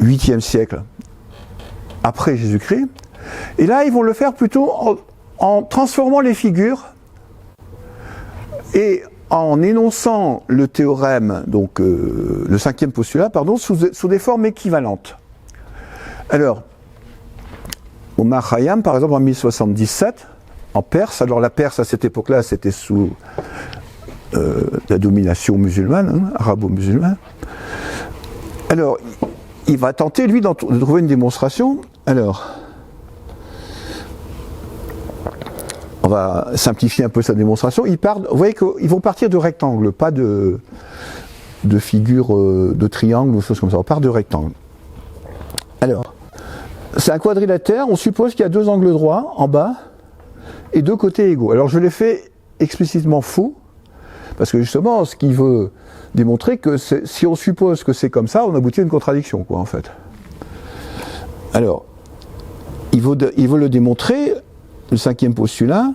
8e siècle après Jésus-Christ, et là ils vont le faire plutôt en transformant les figures et en énonçant le théorème, donc le cinquième postulat, pardon, sous des formes équivalentes. Alors, Omar Khayyam, par exemple, en 1077, en Perse, alors la Perse à cette époque-là, c'était sous la domination musulmane, arabo-musulmane. Alors, il va tenter, lui, de trouver une démonstration. Alors, on va simplifier un peu sa démonstration. Vous voyez qu'ils vont partir de rectangles, pas de figures de triangles ou choses comme ça. On part de rectangles. Alors, c'est un quadrilatère. On suppose qu'il y a deux angles droits en bas et deux côtés égaux. Alors, je l'ai fait explicitement faux, parce que justement, ce qu'il veut démontrer, que si on suppose que c'est comme ça, on aboutit à une contradiction, quoi, en fait. Alors, il veut le démontrer, le cinquième postulat,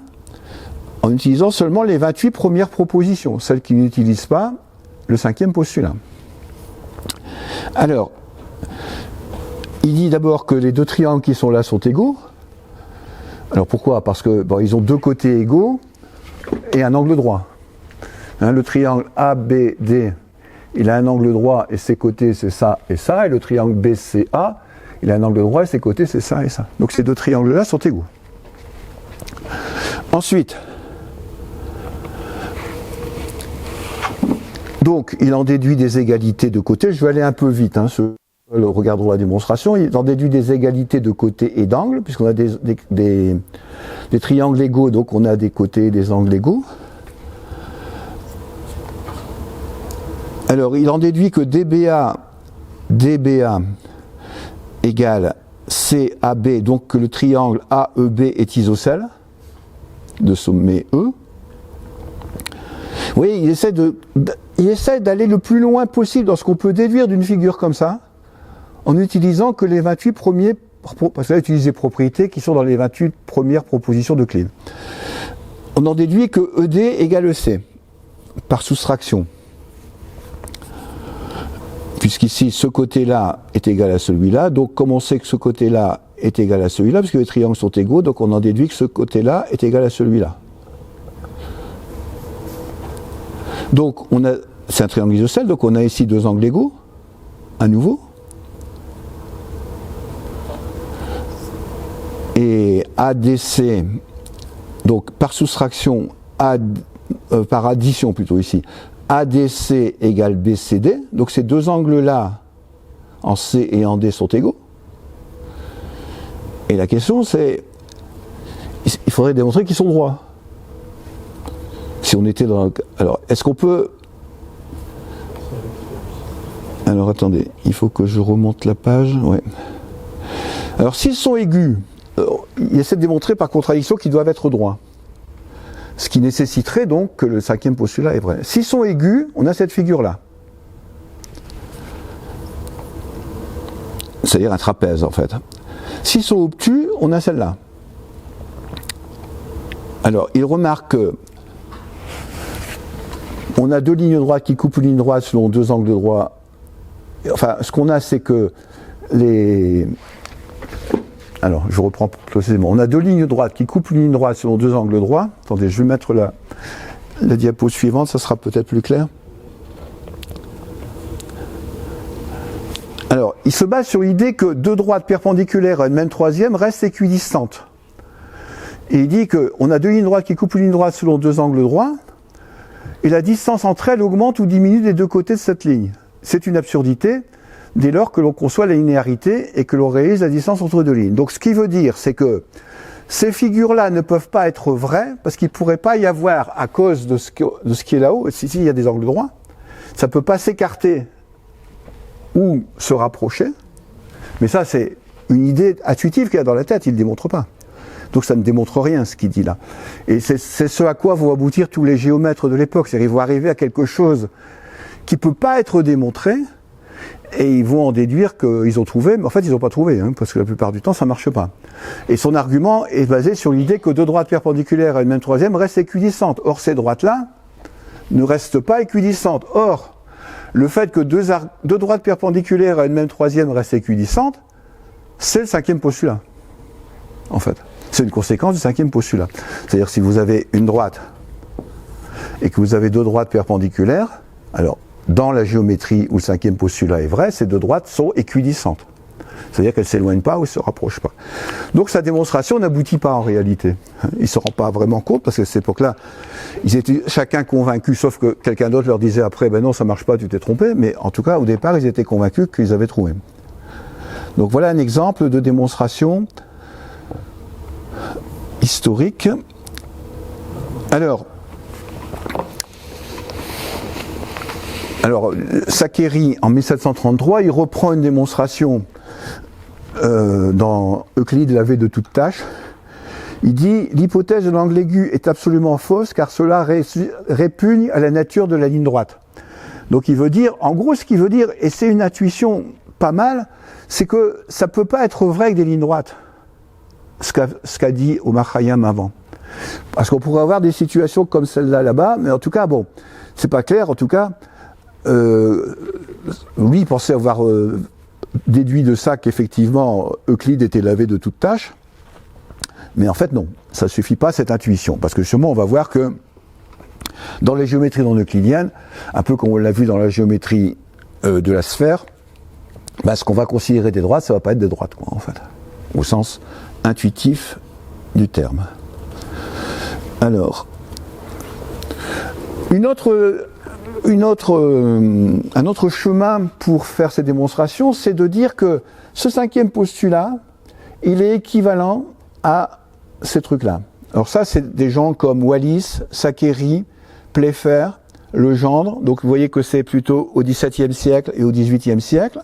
en utilisant seulement les 28 premières propositions, celles qui n'utilisent pas le cinquième postulat. Alors, il dit d'abord que les deux triangles qui sont là sont égaux. Alors pourquoi ? Parce que ils ont deux côtés égaux et un angle droit. Le triangle ABD, il a un angle droit et ses côtés c'est ça et ça, et le triangle BCA, il a un angle droit et ses côtés c'est ça et ça. Donc ces deux triangles-là sont égaux. Ensuite, donc il en déduit des égalités de côté. Je vais aller un peu vite, regarderons la démonstration. Il en déduit des égalités de côté et d'angle, puisqu'on a des triangles égaux, donc on a des côtés et des angles égaux. Alors, il en déduit que DBA égale CAB, donc que le triangle AEB est isocèle de sommet E. Vous voyez, il essaie d'aller le plus loin possible dans ce qu'on peut déduire d'une figure comme ça, en utilisant que les 28 premiers, parce que là, il utilise des propriétés qui sont dans les 28 premières propositions d'Euclide. On en déduit que ED égale EC, par soustraction. Puisqu'ici, ce côté-là est égal à celui-là, donc comme on sait que ce côté-là est égal à celui-là, parce que les triangles sont égaux, donc on en déduit que ce côté-là est égal à celui-là. Donc, c'est un triangle isocèle, donc on a ici deux angles égaux, à nouveau. Et ADC, donc par soustraction, par addition plutôt ici, ADC égale BCD, donc ces deux angles-là, en C et en D, sont égaux. Et la question c'est, il faudrait démontrer qu'ils sont droits. Si on était dans... Alors, est-ce qu'on peut... Alors, attendez, il faut que je remonte la page. Ouais. Alors, s'ils sont aigus, il essaie de démontrer par contradiction qu'ils doivent être droits. Ce qui nécessiterait donc que le cinquième postulat est vrai. S'ils sont aigus, on a cette figure-là. C'est-à-dire un trapèze, en fait. S'ils sont obtus, on a celle-là. Alors, il remarque que on a deux lignes droites qui coupent une ligne droite selon deux angles droits. Enfin, ce qu'on a, c'est que les... Alors, je reprends précisément. On a deux lignes droites qui coupent une ligne droite selon deux angles droits. Attendez, je vais mettre la diapo suivante, ça sera peut-être plus clair. Alors, il se base sur l'idée que deux droites perpendiculaires à une même troisième restent équidistantes. Et il dit qu'on a deux lignes droites qui coupent une ligne droite selon deux angles droits, et la distance entre elles augmente ou diminue des deux côtés de cette ligne. C'est une absurdité dès lors que l'on conçoit la linéarité et que l'on réalise la distance entre deux lignes. Donc ce qui veut dire, c'est que ces figures-là ne peuvent pas être vraies parce qu'il ne pourrait pas y avoir, à cause de ce qui est là-haut, si il y a des angles droits, ça ne peut pas s'écarter ou se rapprocher. Mais ça, c'est une idée intuitive qu'il a dans la tête, il ne le démontre pas. Donc ça ne démontre rien ce qu'il dit là. Et c'est ce à quoi vont aboutir tous les géomètres de l'époque. C'est-à-dire qu'ils vont arriver à quelque chose qui ne peut pas être démontré, et ils vont en déduire qu'ils ont trouvé, mais en fait ils n'ont pas trouvé, hein, parce que la plupart du temps ça ne marche pas. Et son argument est basé sur l'idée que deux droites perpendiculaires à une même troisième restent équidistantes. Or ces droites-là ne restent pas équidistantes. Or, le fait que deux droites perpendiculaires à une même troisième restent équidistantes, c'est le cinquième postulat, en fait. C'est une conséquence du cinquième postulat. C'est-à-dire si vous avez une droite et que vous avez deux droites perpendiculaires, alors dans la géométrie où le cinquième postulat est vrai, ces deux droites sont équidistantes. C'est-à-dire qu'elles ne s'éloignent pas ou ne se rapprochent pas. Donc sa démonstration n'aboutit pas en réalité. Ils ne se rendent pas vraiment compte parce qu'à cette époque-là, ils étaient chacun convaincus, sauf que quelqu'un d'autre leur disait après, ben non, ça ne marche pas, tu t'es trompé. Mais en tout cas, au départ, ils étaient convaincus qu'ils avaient trouvé. Donc voilà un exemple de démonstration historique. Alors, Saccheri, en 1733, il reprend une démonstration dans Euclide, lavé de toute tâche. Il dit « L'hypothèse de l'angle aigu est absolument fausse car cela répugne à la nature de la ligne droite. » Donc il veut dire, en gros ce qu'il veut dire, et c'est une intuition pas mal, c'est que ça ne peut pas être vrai avec des lignes droites, ce qu'a dit Omar Khayyam avant. Parce qu'on pourrait avoir des situations comme celle-là là-bas, mais en tout cas, bon, c'est pas clair, en tout cas, lui il pensait avoir déduit de ça qu'effectivement Euclide était lavé de toute tâche, mais en fait non, ça ne suffit pas cette intuition, parce que justement on va voir que dans les géométries non euclidiennes, un peu comme on l'a vu dans la géométrie de la sphère, bah, ce qu'on va considérer des droites, ça ne va pas être des droites, quoi, en fait, au sens intuitif du terme. Alors, un autre chemin pour faire ces démonstrations, c'est de dire que ce cinquième postulat, il est équivalent à ces trucs-là. Alors ça, c'est des gens comme Wallis, Saccheri, Playfair, Legendre. Donc vous voyez que c'est plutôt au XVIIe siècle et au XVIIIe siècle.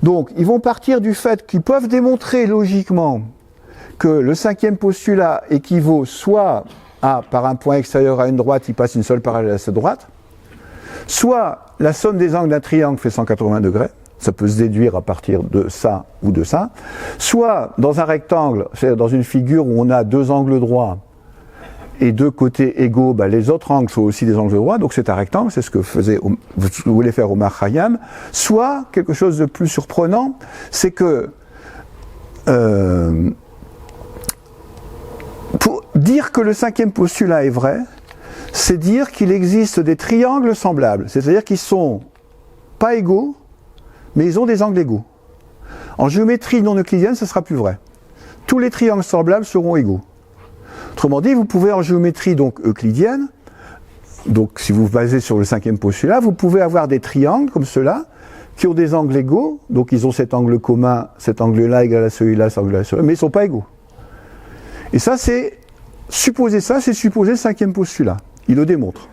Donc ils vont partir du fait qu'ils peuvent démontrer logiquement que le cinquième postulat équivaut soit à, par un point extérieur à une droite, il passe une seule parallèle à cette droite, soit la somme des angles d'un triangle fait 180 degrés, ça peut se déduire à partir de ça ou de ça, soit dans un rectangle, c'est-à-dire dans une figure où on a deux angles droits et deux côtés égaux, bah les autres angles sont aussi des angles droits, donc c'est un rectangle, c'est ce que voulait faire Omar Khayyam, soit, quelque chose de plus surprenant, c'est que pour dire que le cinquième postulat est vrai, c'est dire qu'il existe des triangles semblables, c'est-à-dire qu'ils sont pas égaux, mais ils ont des angles égaux. En géométrie non euclidienne, ce sera plus vrai. Tous les triangles semblables seront égaux. Autrement dit, vous pouvez en géométrie donc euclidienne, donc si vous vous basez sur le cinquième postulat, vous pouvez avoir des triangles comme ceux-là, qui ont des angles égaux, donc ils ont cet angle commun, cet angle-là égal à celui-là, cet angle-là, celui-là, mais ils ne sont pas égaux. Et ça, c'est supposer le cinquième postulat. Ils le démontrent.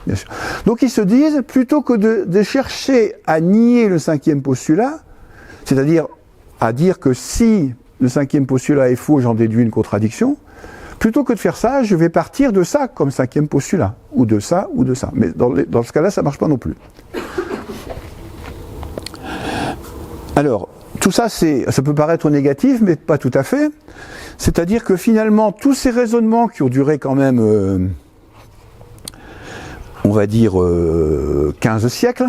Bien sûr. Donc ils se disent, plutôt que de chercher à nier le cinquième postulat, c'est-à-dire à dire que si le cinquième postulat est faux, j'en déduis une contradiction, plutôt que de faire ça, je vais partir de ça comme cinquième postulat, ou de ça, ou de ça. Mais dans ce cas-là, ça ne marche pas non plus. Alors, tout ça, ça peut paraître négatif, mais pas tout à fait. C'est-à-dire que finalement, tous ces raisonnements qui ont duré quand même, on va dire, 15 siècles,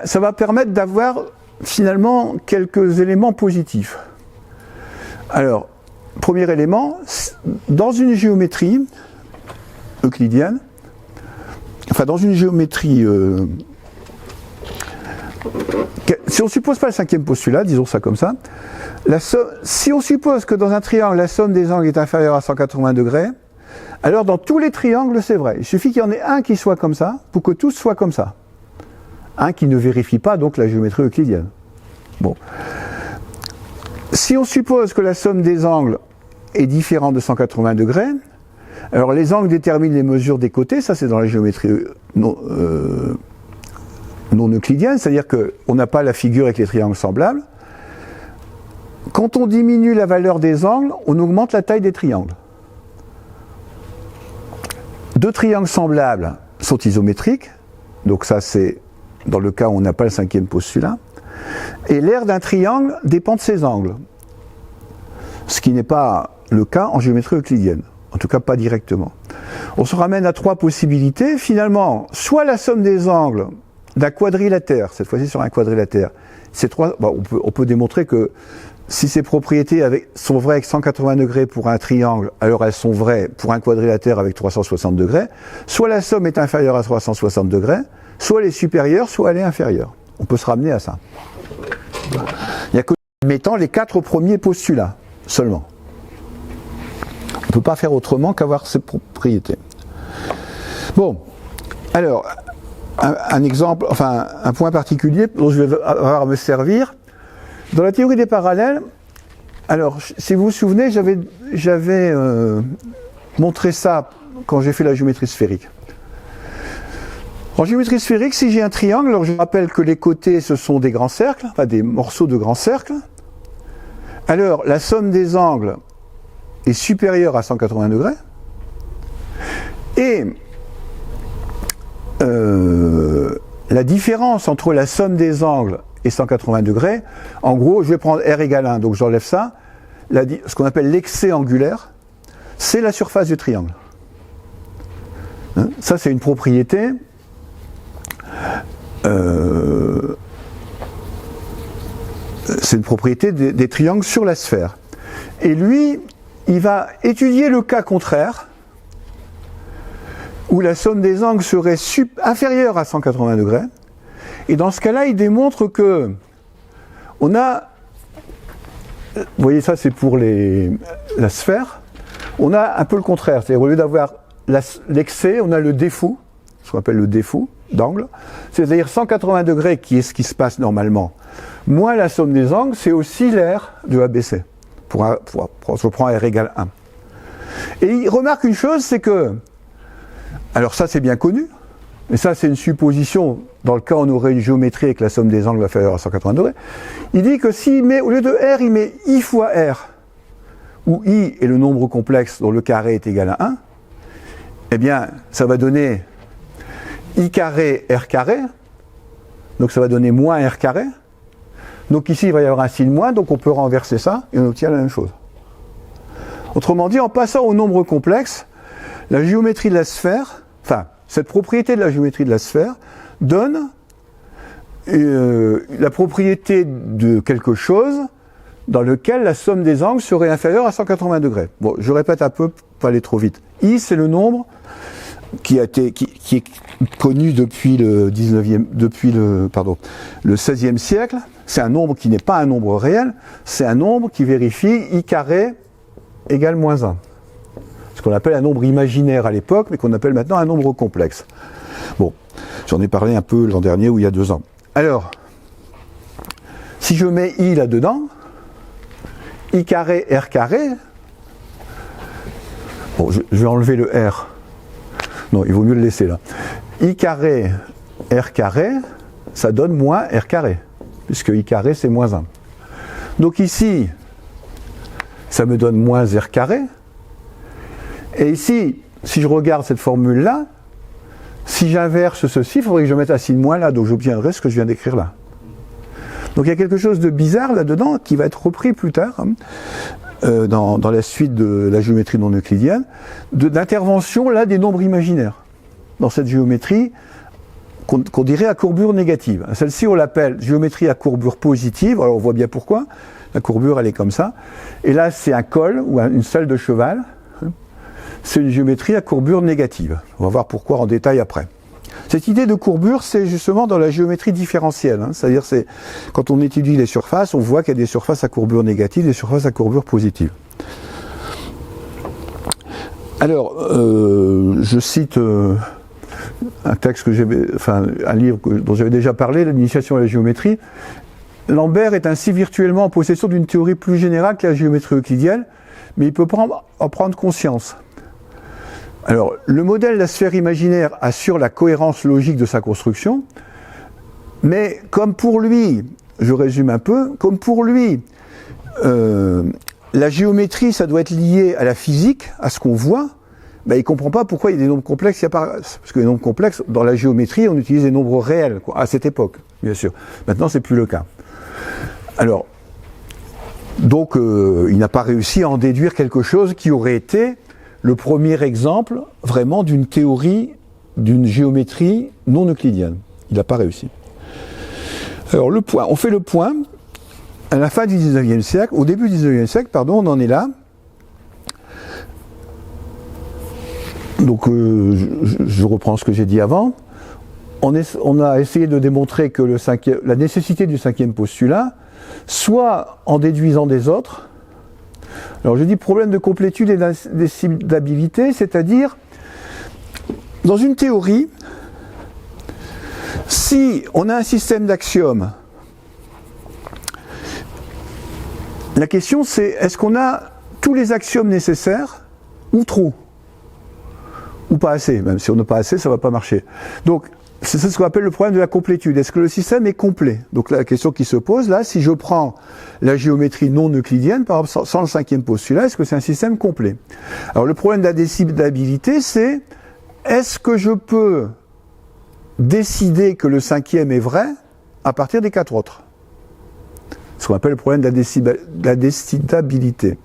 ça va permettre d'avoir finalement quelques éléments positifs. Alors, premier élément, dans une géométrie euclidienne, enfin dans une géométrie, si on ne suppose pas le cinquième postulat, disons ça comme ça, si on suppose que dans un triangle, la somme des angles est inférieure à 180 degrés, alors dans tous les triangles, c'est vrai. Il suffit qu'il y en ait un qui soit comme ça, pour que tous soient comme ça. Un qui ne vérifie pas donc la géométrie euclidienne. Bon. Si on suppose que la somme des angles est différente de 180 degrés, alors les angles déterminent les mesures des côtés, ça c'est dans la géométrie non euclidienne, c'est-à-dire qu'on n'a pas la figure avec les triangles semblables. Quand on diminue la valeur des angles, on augmente la taille des triangles. Deux triangles semblables sont isométriques, donc ça c'est dans le cas où on n'a pas le cinquième postulat, et l'aire d'un triangle dépend de ses angles, ce qui n'est pas le cas en géométrie euclidienne, en tout cas pas directement. On se ramène à trois possibilités, finalement, soit la somme des angles d'un quadrilatère, cette fois-ci sur un quadrilatère, on peut démontrer que si ces propriétés sont vraies avec 180 degrés pour un triangle, alors elles sont vraies pour un quadrilatère avec 360 degrés, soit la somme est inférieure à 360 degrés, soit elle est supérieure, soit elle est inférieure. On peut se ramener à ça. Il n'y a que mettant les quatre premiers postulats seulement. On ne peut pas faire autrement qu'avoir ces propriétés. Bon, alors, un exemple, enfin un point particulier dont je vais avoir à me servir. Dans la théorie des parallèles, alors si vous vous souvenez, j'avais montré ça quand j'ai fait la géométrie sphérique. En géométrie sphérique, si j'ai un triangle, alors je rappelle que les côtés ce sont des grands cercles, enfin des morceaux de grands cercles. Alors la somme des angles est supérieure à 180 degrés. Et la différence entre la somme des angles et 180 degrés, en gros, je vais prendre R égale 1, donc j'enlève ça, ce qu'on appelle l'excès angulaire, c'est la surface du triangle. Hein, ça, c'est une propriété des triangles sur la sphère. Et lui, il va étudier le cas contraire, où la somme des angles serait inférieure à 180 degrés. Et dans ce cas-là, il démontre que on a, vous voyez ça c'est pour la sphère, on a un peu le contraire, c'est-à-dire au lieu d'avoir l'excès, on a le défaut, ce qu'on appelle le défaut d'angle, c'est-à-dire 180 degrés qui est ce qui se passe normalement, moins la somme des angles, c'est aussi l'aire de ABC, je prends R égale 1. Et il remarque une chose, c'est que, alors ça c'est bien connu, mais ça c'est une supposition, dans le cas où on aurait une géométrie avec la somme des angles inférieure à 180 degrés, il dit que s'il met, au lieu de R, il met I fois R, où I est le nombre complexe dont le carré est égal à 1, eh bien ça va donner I carré R carré, donc ça va donner moins R carré, donc ici il va y avoir un signe moins, donc on peut renverser ça et on obtient la même chose. Autrement dit, en passant au nombre complexe, la géométrie de la sphère, enfin, cette propriété de la géométrie de la sphère donne la propriété de quelque chose dans lequel la somme des angles serait inférieure à 180 degrés. Bon, je répète un peu pour pas aller trop vite. I, c'est le nombre qui est connu depuis le 16e siècle. C'est un nombre qui n'est pas un nombre réel, c'est un nombre qui vérifie I carré égale moins 1. Ce qu'on appelle un nombre imaginaire à l'époque, mais qu'on appelle maintenant un nombre complexe. Bon, j'en ai parlé un peu l'an dernier ou il y a 2 ans. Alors, si je mets I là-dedans, I carré, R carré, bon, je vais enlever le R. Non, il vaut mieux le laisser là. I carré, R carré, ça donne moins R carré, puisque I carré c'est moins 1. Donc ici, ça me donne moins R carré. Et ici, si je regarde cette formule-là, si j'inverse ceci, il faudrait que je mette un signe moins là, donc j'obtiendrai ce que je viens d'écrire là. Donc il y a quelque chose de bizarre là-dedans qui va être repris plus tard, dans la suite de la géométrie non euclidienne, d'intervention là des nombres imaginaires. Dans cette géométrie qu'on dirait à courbure négative. Celle-ci on l'appelle géométrie à courbure positive, alors on voit bien pourquoi. La courbure elle est comme ça. Et là c'est un col ou une selle de cheval. C'est une géométrie à courbure négative. On va voir pourquoi en détail après. Cette idée de courbure, c'est justement dans la géométrie différentielle. C'est-à-dire, c'est quand on étudie les surfaces, on voit qu'il y a des surfaces à courbure négative, des surfaces à courbure positive. Alors, je cite un texte que un livre dont j'avais déjà parlé, l'initiation à la géométrie. Lambert est ainsi virtuellement en possession d'une théorie plus générale que la géométrie euclidienne, mais il peut en prendre conscience. Alors, le modèle de la sphère imaginaire assure la cohérence logique de sa construction, mais comme pour lui, je résume un peu, comme pour lui, la géométrie, ça doit être lié à la physique, à ce qu'on voit, ben, il ne comprend pas pourquoi il y a des nombres complexes qui apparaissent. Parce que les nombres complexes, dans la géométrie, on utilise des nombres réels, quoi, à cette époque, bien sûr. Maintenant, c'est plus le cas. Alors, donc, il n'a pas réussi à en déduire quelque chose qui aurait été le premier exemple vraiment d'une théorie, d'une géométrie non euclidienne. Il n'a pas réussi. Alors le point, on fait le point à la fin du 19e siècle, au début du 19e siècle, pardon, on en est là. Donc je reprends ce que j'ai dit avant. On a essayé de démontrer que la nécessité du cinquième postulat, soit en déduisant des autres. Alors je dis problème de complétude et d'indécidabilité, c'est-à-dire, dans une théorie, si on a un système d'axiomes, la question c'est, est-ce qu'on a tous les axiomes nécessaires, ou trop, ou pas assez, même si on n'a pas assez, ça ne va pas marcher. Donc, c'est ce qu'on appelle le problème de la complétude. Est-ce que le système est complet? Donc la question qui se pose là, si je prends la géométrie non euclidienne, par exemple sans le cinquième postulat, est-ce que c'est un système complet? Alors le problème d'indécidabilité, c'est est-ce que je peux décider que le cinquième est vrai à partir des quatre autres? Ce qu'on appelle le problème d'indécidabilité.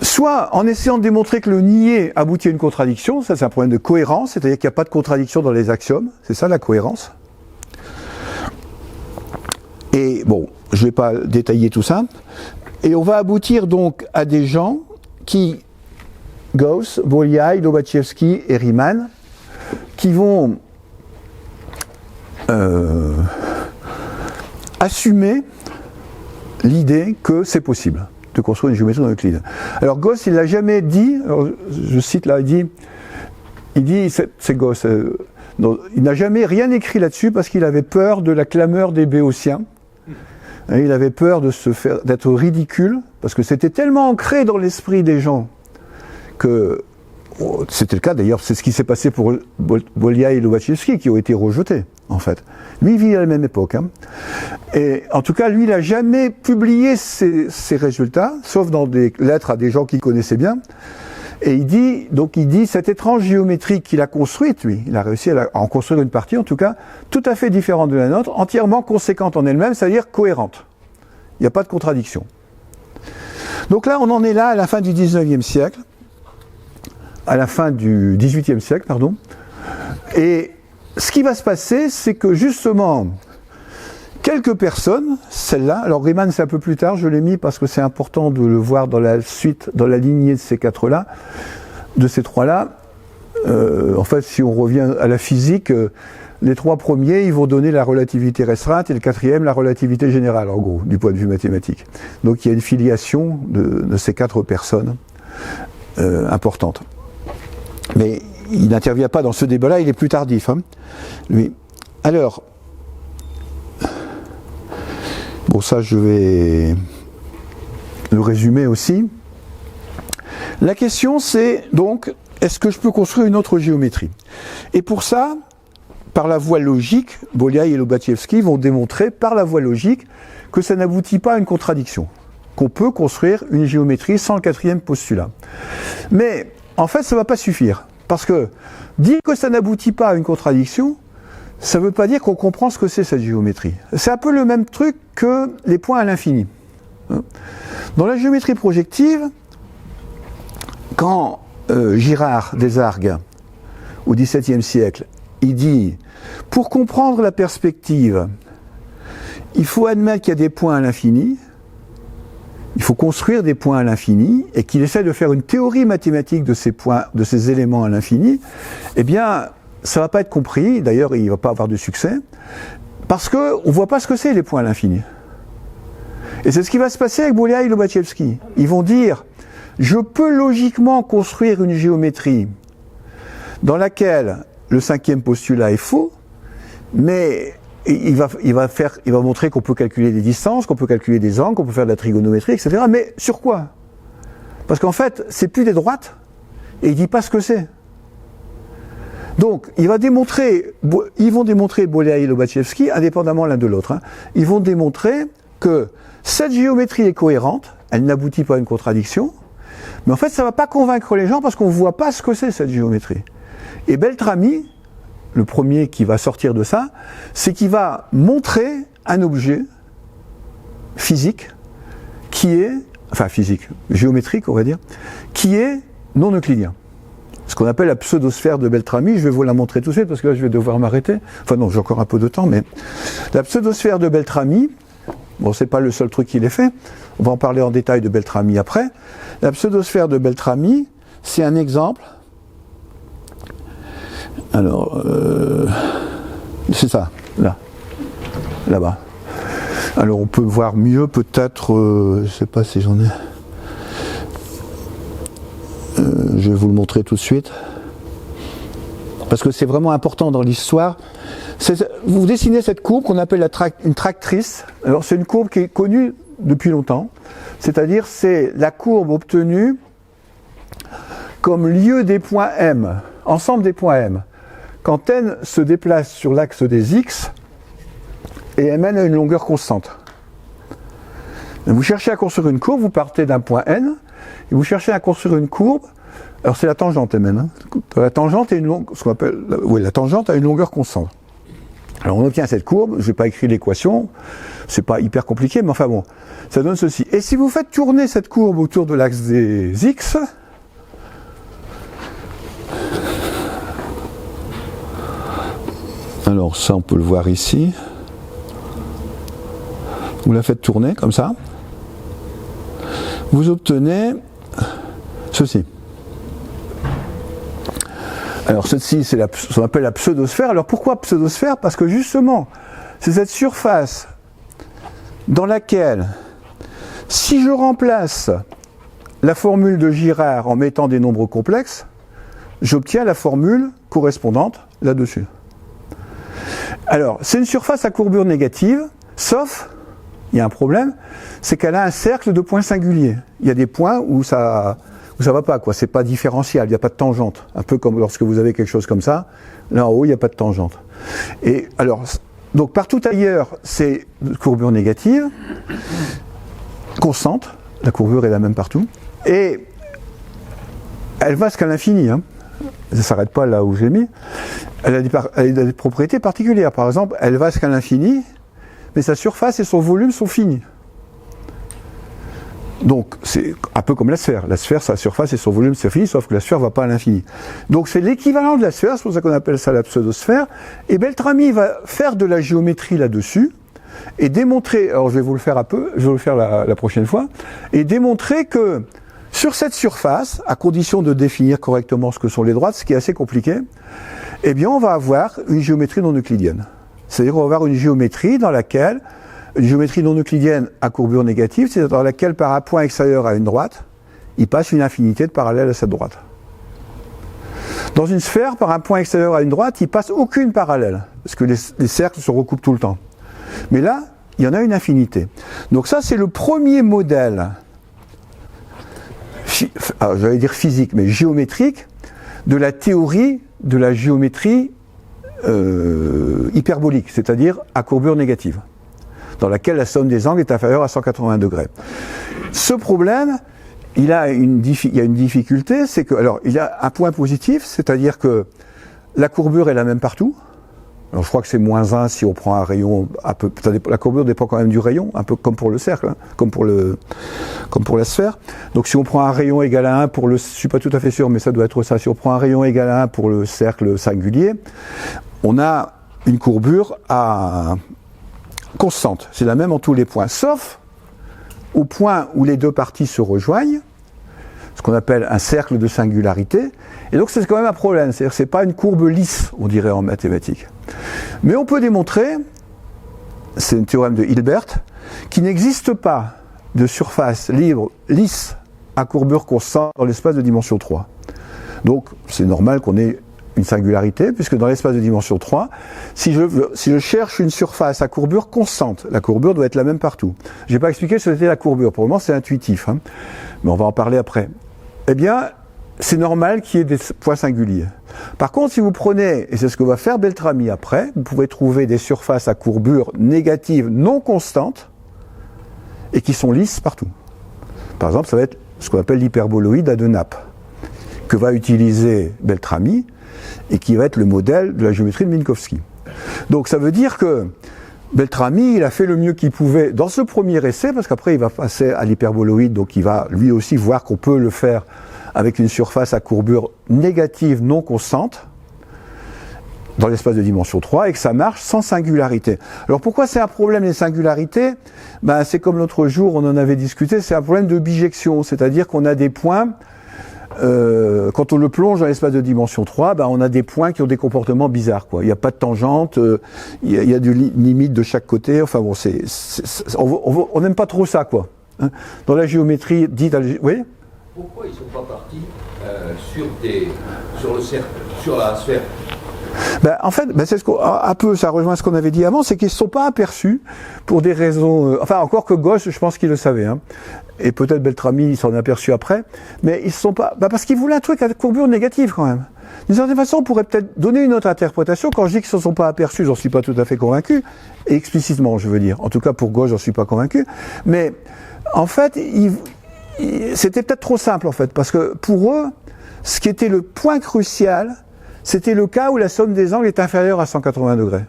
Soit en essayant de démontrer que le nié aboutit à une contradiction, ça c'est un problème de cohérence, c'est-à-dire qu'il n'y a pas de contradiction dans les axiomes, c'est ça la cohérence. Et bon, je ne vais pas détailler tout ça. Et on va aboutir donc à des gens qui, Gauss, Bolyai, Lobachevsky et Riemann, qui vont assumer l'idée que c'est possible de construire une géométrie non euclidienne. Alors Gauss, il l'a jamais dit, alors, je cite là, il dit c'est Gauss, il n'a jamais rien écrit là-dessus parce qu'il avait peur de la clameur des béotiens. Et il avait peur d'être ridicule, parce que c'était tellement ancré dans l'esprit des gens que c'était le cas d'ailleurs, c'est ce qui s'est passé pour Bolyai et Lobachevsky qui ont été rejetés en fait. Lui il vit à la même époque. Et en tout cas, lui il n'a jamais publié ses résultats, sauf dans des lettres à des gens qu'il connaissait bien. Et il dit cette étrange géométrie qu'il a construite, lui, il a réussi à en construire une partie en tout cas, tout à fait différente de la nôtre, entièrement conséquente en elle-même, c'est-à-dire cohérente. Il n'y a pas de contradiction. Donc là, on en est là à la fin du 19e siècle, à la fin du 18e siècle, pardon. Et ce qui va se passer, c'est que justement, quelques personnes, celle-là, alors Riemann c'est un peu plus tard, je l'ai mis parce que c'est important de le voir dans la suite, dans la lignée de ces quatre-là, de ces trois-là. En fait, si on revient à la physique, les trois premiers, ils vont donner la relativité restreinte et le quatrième, la relativité générale, en gros, du point de vue mathématique. Donc il y a une filiation de ces quatre personnes importante. Mais il n'intervient pas dans ce débat-là, il est plus tardif, lui. Alors, Bon, ça, je vais le résumer aussi. La question, c'est donc, est-ce que je peux construire une autre géométrie? Et pour ça, par la voie logique, Bolyai et Lobachevsky vont démontrer par la voie logique que ça n'aboutit pas à une contradiction, qu'on peut construire une géométrie sans le quatrième postulat. Mais en fait, ça ne va pas suffire, parce que dire que ça n'aboutit pas à une contradiction, ça ne veut pas dire qu'on comprend ce que c'est cette géométrie. C'est un peu le même truc que les points à l'infini. Dans la géométrie projective, quand Girard Desargues, au XVIIe siècle, il dit « Pour comprendre la perspective, il faut admettre qu'il y a des points à l'infini, il faut construire des points à l'infini, et qu'il essaie de faire une théorie mathématique de ces points, de ces éléments à l'infini », eh bien, ça ne va pas être compris, d'ailleurs il ne va pas avoir de succès, parce qu'on ne voit pas ce que c'est les points à l'infini. Et c'est ce qui va se passer avec Bolyai et Lobachevsky. Ils vont dire « Je peux logiquement construire une géométrie dans laquelle le cinquième postulat est faux, mais il va montrer qu'on peut calculer des distances, qu'on peut calculer des angles, qu'on peut faire de la trigonométrie, etc. Mais sur quoi? Parce qu'en fait, c'est plus des droites, et il ne dit pas ce que c'est. Donc, ils vont démontrer, Bolyai et Lobachevsky, indépendamment l'un de l'autre, hein, ils vont démontrer que cette géométrie est cohérente, elle n'aboutit pas à une contradiction, mais en fait, ça ne va pas convaincre les gens parce qu'on ne voit pas ce que c'est cette géométrie. Et Beltrami, le premier qui va sortir de ça, c'est qu'il va montrer un objet physique géométrique, on va dire, qui est non euclidien. Ce qu'on appelle la pseudosphère de Beltrami, je vais vous la montrer tout de suite parce que là je vais devoir m'arrêter. Enfin non, j'ai encore un peu de temps, mais la pseudosphère de Beltrami, bon, c'est pas le seul truc qu'il ait fait, on va en parler en détail de Beltrami après. La pseudosphère de Beltrami, c'est un exemple. Alors, c'est ça, là-bas. Alors on peut voir mieux peut-être, je ne sais pas si j'en ai... je vais vous le montrer tout de suite. Parce que c'est vraiment important dans l'histoire. Vous dessinez cette courbe qu'on appelle une tractrice. Alors c'est une courbe qui est connue depuis longtemps. C'est-à-dire c'est la courbe obtenue comme lieu des points M, ensemble des points M. Quand n se déplace sur l'axe des x, et mn a une longueur constante. Vous cherchez à construire une courbe, vous partez d'un point n, et vous cherchez à construire une courbe, alors c'est la tangente mn. Hein. La tangente est la tangente a une longueur constante. Alors on obtient cette courbe, je n'ai pas écrit l'équation, c'est pas hyper compliqué, mais enfin bon, ça donne ceci. Et si vous faites tourner cette courbe autour de l'axe des x, alors ça on peut le voir ici, vous la faites tourner comme ça, vous obtenez ceci. Alors ceci c'est ce qu'on appelle la pseudosphère. Alors pourquoi pseudosphère? Parce que justement c'est cette surface dans laquelle, si je remplace la formule de Girard en mettant des nombres complexes, j'obtiens la formule correspondante là-dessus. Alors, c'est une surface à courbure négative, sauf, il y a un problème, c'est qu'elle a un cercle de points singuliers. Il y a des points où ça va pas, quoi. C'est pas différentiel, il n'y a pas de tangente. Un peu comme lorsque vous avez quelque chose comme ça, là en haut, il n'y a pas de tangente. Et alors, donc partout ailleurs, c'est courbure négative, constante, la courbure est la même partout, et elle va jusqu'à l'infini, hein. Ça ne s'arrête pas là où j'ai mis. Elle a des propriétés particulières. Par exemple, elle va jusqu'à l'infini, mais sa surface et son volume sont finis. Donc, c'est un peu comme la sphère. La sphère, sa surface et son volume, c'est fini, sauf que la sphère ne va pas à l'infini. Donc, c'est l'équivalent de la sphère, c'est pour ça qu'on appelle ça la pseudosphère. Et Beltrami va faire de la géométrie là-dessus, et démontrer, alors je vais vous le faire la prochaine fois, et démontrer que sur cette surface, à condition de définir correctement ce que sont les droites, ce qui est assez compliqué, eh bien on va avoir une géométrie non euclidienne. C'est-à-dire qu'on va avoir une géométrie non euclidienne à courbure négative, c'est-à-dire dans laquelle par un point extérieur à une droite, il passe une infinité de parallèles à cette droite. Dans une sphère, par un point extérieur à une droite, il passe aucune parallèle, parce que les cercles se recoupent tout le temps. Mais là, il y en a une infinité. Donc ça, c'est le premier modèle, j'allais dire physique, mais géométrique, de la théorie de la géométrie hyperbolique, c'est-à-dire à courbure négative, dans laquelle la somme des angles est inférieure à 180 degrés. Ce problème, il y a une difficulté, c'est que, alors, il y a un point positif, c'est-à-dire que la courbure est la même partout. Alors, je crois que c'est -1 si on prend un rayon, la courbure dépend quand même du rayon, un peu comme pour le cercle, hein, comme pour la sphère. Donc, si on prend un rayon égal à 1 pour le, je suis pas tout à fait sûr, mais ça doit être ça, si on prend un rayon égal à 1 pour le cercle singulier, on a une courbure constante. C'est la même en tous les points, sauf au point où les deux parties se rejoignent, ce qu'on appelle un cercle de singularité. Et donc c'est quand même un problème, c'est-à-dire que ce n'est pas une courbe lisse, on dirait en mathématiques. Mais on peut démontrer, c'est un théorème de Hilbert, qu'il n'existe pas de surface libre, lisse, à courbure constante dans l'espace de dimension 3. Donc c'est normal qu'on ait une singularité, puisque dans l'espace de dimension 3, si je cherche une surface à courbure constante, la courbure doit être la même partout. Je n'ai pas expliqué ce qu'était la courbure, pour le moment c'est intuitif, hein, mais on va en parler après. Eh bien, c'est normal qu'il y ait des points singuliers. Par contre, si vous prenez, et c'est ce que va faire Beltrami après, vous pouvez trouver des surfaces à courbure négative non constante, et qui sont lisses partout. Par exemple, ça va être ce qu'on appelle l'hyperboloïde à deux nappes, que va utiliser Beltrami, et qui va être le modèle de la géométrie de Minkowski. Donc ça veut dire que Beltrami, il a fait le mieux qu'il pouvait dans ce premier essai, parce qu'après il va passer à l'hyperboloïde, donc il va lui aussi voir qu'on peut le faire avec une surface à courbure négative non constante, dans l'espace de dimension 3, et que ça marche sans singularité. Alors pourquoi c'est un problème les singularités ? Ben, c'est comme l'autre jour, on en avait discuté, c'est un problème de bijection, c'est-à-dire qu'on a des points, quand on le plonge dans l'espace de dimension 3, ben on a des points qui ont des comportements bizarres, quoi. Il n'y a pas de tangente, il y a des limites de chaque côté, enfin bon, on n'aime pas trop ça, quoi. Hein. Dans la géométrie dite... Oui ? Pourquoi ils ne sont pas partis sur le cercle, sur la sphère ? Ben, en fait, c'est un peu, ça rejoint ce qu'on avait dit avant, c'est qu'ils ne se sont pas aperçus pour des raisons... enfin, encore que Gauss, je pense qu'il le savait, hein. Et peut-être Beltrami, il s'en est aperçu après, mais ils ne se sont pas... Ben, parce qu'ils voulaient un truc à courbure négative, quand même. D'une certaine façon, on pourrait peut-être donner une autre interprétation. Quand je dis qu'ils ne se sont pas aperçus, j'en suis pas tout à fait convaincu, et explicitement, je veux dire. En tout cas, pour Gauss, j'en suis pas convaincu. Mais, en fait, c'était peut-être trop simple, en fait, parce que pour eux, ce qui était le point crucial, c'était le cas où la somme des angles est inférieure à 180 degrés.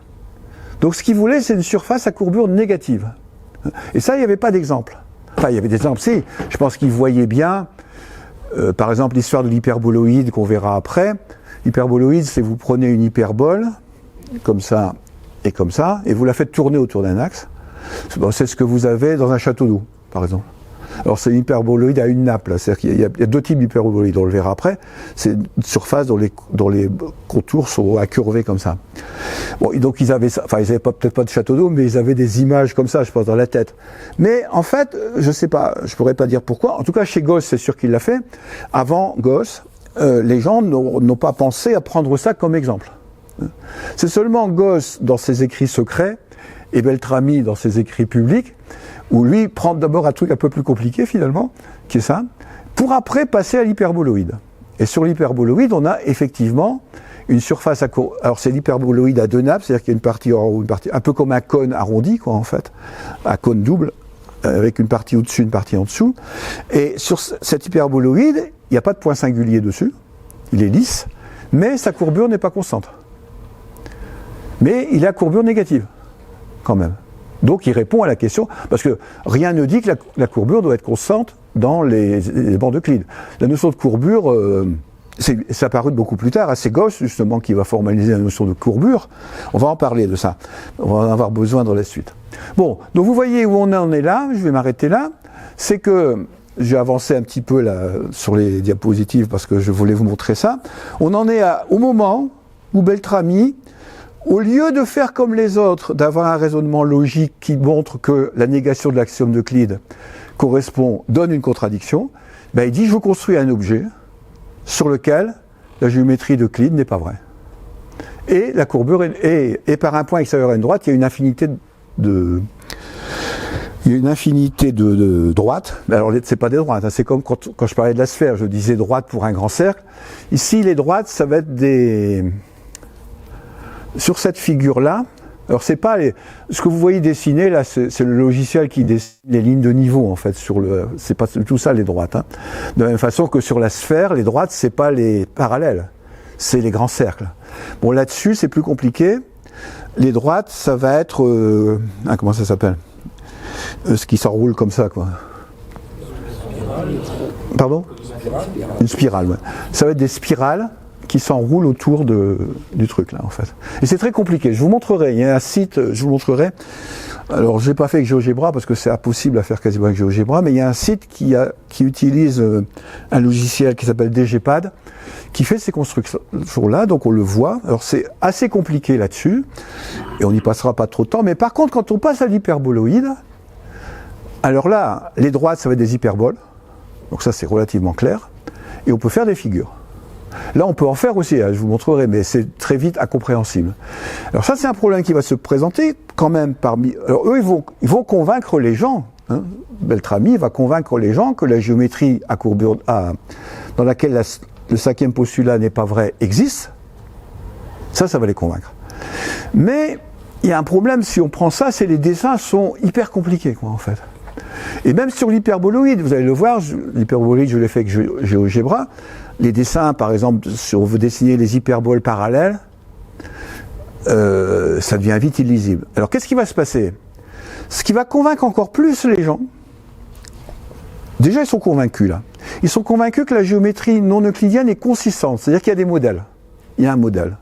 Donc ce qu'ils voulaient, c'est une surface à courbure négative. Et ça, il n'y avait pas d'exemple. Enfin, il y avait des exemples, si. Je pense qu'ils voyaient bien, par exemple, l'histoire de l'hyperboloïde qu'on verra après. L'hyperboloïde, c'est vous prenez une hyperbole, comme ça, et vous la faites tourner autour d'un axe. C'est ce que vous avez dans un château d'eau, par exemple. Alors c'est une hyperboloïde à une nappe, là. C'est-à-dire qu'il y a deux types d'hyperboloïdes, on le verra après. C'est une surface dont les contours sont incurvés comme ça. Bon, donc ils avaient ça, enfin ils avaient peut-être pas de château d'eau, mais ils avaient des images comme ça, je pense, dans la tête. Mais en fait, je sais pas, je pourrais pas dire pourquoi. En tout cas, chez Gauss, c'est sûr qu'il l'a fait. Avant Gauss, les gens n'ont pas pensé à prendre ça comme exemple. C'est seulement Gauss, dans ses écrits secrets, et Beltrami, dans ses écrits publics, où lui prend d'abord un truc un peu plus compliqué finalement, qui est ça, pour après passer à l'hyperboloïde. Et sur l'hyperboloïde, on a effectivement une surface à courbure. Alors c'est l'hyperboloïde à deux nappes, c'est-à-dire qu'il y a une partie en haut, une partie, un peu comme un cône arrondi, quoi, en fait, un cône double, avec une partie au-dessus, une partie en dessous. Et sur cette hyperboloïde, il n'y a pas de point singulier dessus, il est lisse, mais sa courbure n'est pas constante. Mais il a courbure négative, quand même. Donc il répond à la question, parce que rien ne dit que la courbure doit être constante dans les bancs d'Euclide. La notion de courbure, c'est apparu beaucoup plus tard, c'est Gauss justement qui va formaliser la notion de courbure. On va en parler de ça, on va en avoir besoin dans la suite. Bon, donc vous voyez où on en est là, je vais m'arrêter là, c'est que j'ai avancé un petit peu là, sur les diapositives parce que je voulais vous montrer ça. On en est au moment où Beltrami, au lieu de faire comme les autres, d'avoir un raisonnement logique qui montre que la négation de l'axiome d'Euclide donne une contradiction, ben il dit je construis un objet sur lequel la géométrie d'Euclide n'est pas vraie. Et la courbure et par un point extérieur à une droite, il y a une infinité il y a une infinité de droites. Alors, c'est pas des droites, hein. C'est comme quand je parlais de la sphère, je disais droite pour un grand cercle. Ici, les droites, ça va être des... Sur cette figure-là, alors c'est pas ce que vous voyez dessiner là, c'est le logiciel qui dessine les lignes de niveau en fait sur le. C'est pas tout ça les droites. Hein. De la même façon que sur la sphère, les droites c'est pas les parallèles, c'est les grands cercles. Bon là-dessus c'est plus compliqué. Les droites ça va être comment ça s'appelle ce qui s'enroule comme ça quoi. Pardon ? Une spirale. Ouais. Ça va être des spirales qui s'enroulent autour du truc là en fait. Et c'est très compliqué, je vous montrerai, il y a un site, je vous montrerai, alors je l'ai pas fait avec GeoGebra parce que c'est impossible à faire quasiment avec GeoGebra, mais il y a un site qui utilise un logiciel qui s'appelle DGPad, qui fait ces constructions là, donc on le voit, alors c'est assez compliqué là-dessus, et on n'y passera pas trop de temps, mais par contre quand on passe à l'hyperboloïde, alors là, les droites ça va être des hyperboles, donc ça c'est relativement clair, et on peut faire des figures. Là, on peut en faire aussi, hein, je vous montrerai, mais c'est très vite incompréhensible. Alors ça, c'est un problème qui va se présenter quand même parmi... Alors eux, ils vont convaincre les gens, hein. Beltrami va convaincre les gens que la géométrie à courbure dans laquelle le cinquième postulat n'est pas vrai existe. Ça va les convaincre. Mais il y a un problème, si on prend ça, c'est les dessins sont hyper compliqués, quoi, en fait. Et même sur l'hyperboloïde, vous allez le voir, l'hyperboloïde, je l'ai fait avec GeoGebra. Les dessins, par exemple, si on veut dessiner les hyperboles parallèles, ça devient vite illisible. Alors, qu'est-ce qui va se passer ? Ce qui va convaincre encore plus les gens, déjà, ils sont convaincus, là. Ils sont convaincus que la géométrie non euclidienne est consistante, c'est-à-dire qu'il y a des modèles. Il y a un modèle.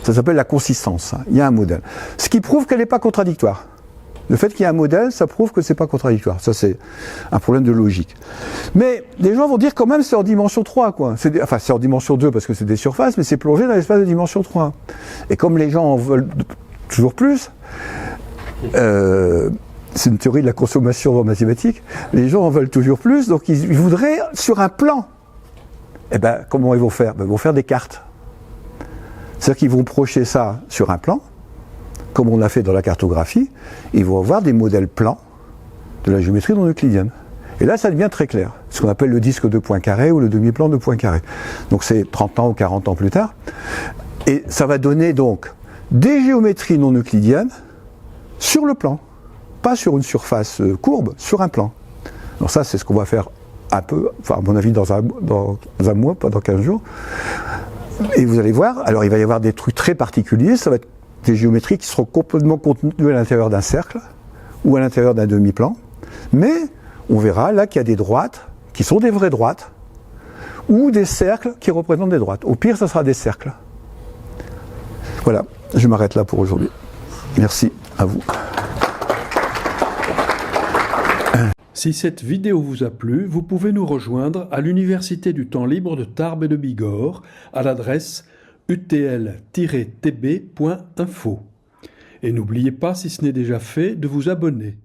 Ça s'appelle la consistance. Hein. Il y a un modèle. Ce qui prouve qu'elle n'est pas contradictoire. Le fait qu'il y ait un modèle, ça prouve que c'est pas contradictoire. Ça, c'est un problème de logique. Mais les gens vont dire quand même c'est en dimension 3, quoi. Enfin, c'est en dimension 2 parce que c'est des surfaces, mais c'est plongé dans l'espace de dimension 3. Et comme les gens en veulent toujours plus, c'est une théorie de la consommation en mathématiques, les gens en veulent toujours plus, donc ils voudraient sur un plan. Eh ben, comment ils vont faire ? Ils vont faire des cartes. C'est-à-dire qu'ils vont projeter ça sur un plan, comme on l'a fait dans la cartographie, ils vont avoir des modèles plans de la géométrie non euclidienne. Et là, ça devient très clair, ce qu'on appelle le disque de Poincaré ou le demi-plan de Poincaré. Donc c'est 30 ans ou 40 ans plus tard. Et ça va donner donc des géométries non euclidiennes sur le plan, pas sur une surface courbe, sur un plan. Donc ça, c'est ce qu'on va faire un peu, enfin à mon avis dans un mois, pas dans 15 jours. Et vous allez voir, alors il va y avoir des trucs très particuliers, ça va être des géométries qui seront complètement contenues à l'intérieur d'un cercle ou à l'intérieur d'un demi-plan, mais on verra là qu'il y a des droites qui sont des vraies droites ou des cercles qui représentent des droites. Au pire, ça sera des cercles. Voilà, je m'arrête là pour aujourd'hui. Merci à vous. Si cette vidéo vous a plu, vous pouvez nous rejoindre à l'Université du temps libre de Tarbes et de Bigorre à l'adresse utl-tb.info. Et n'oubliez pas, si ce n'est déjà fait, de vous abonner.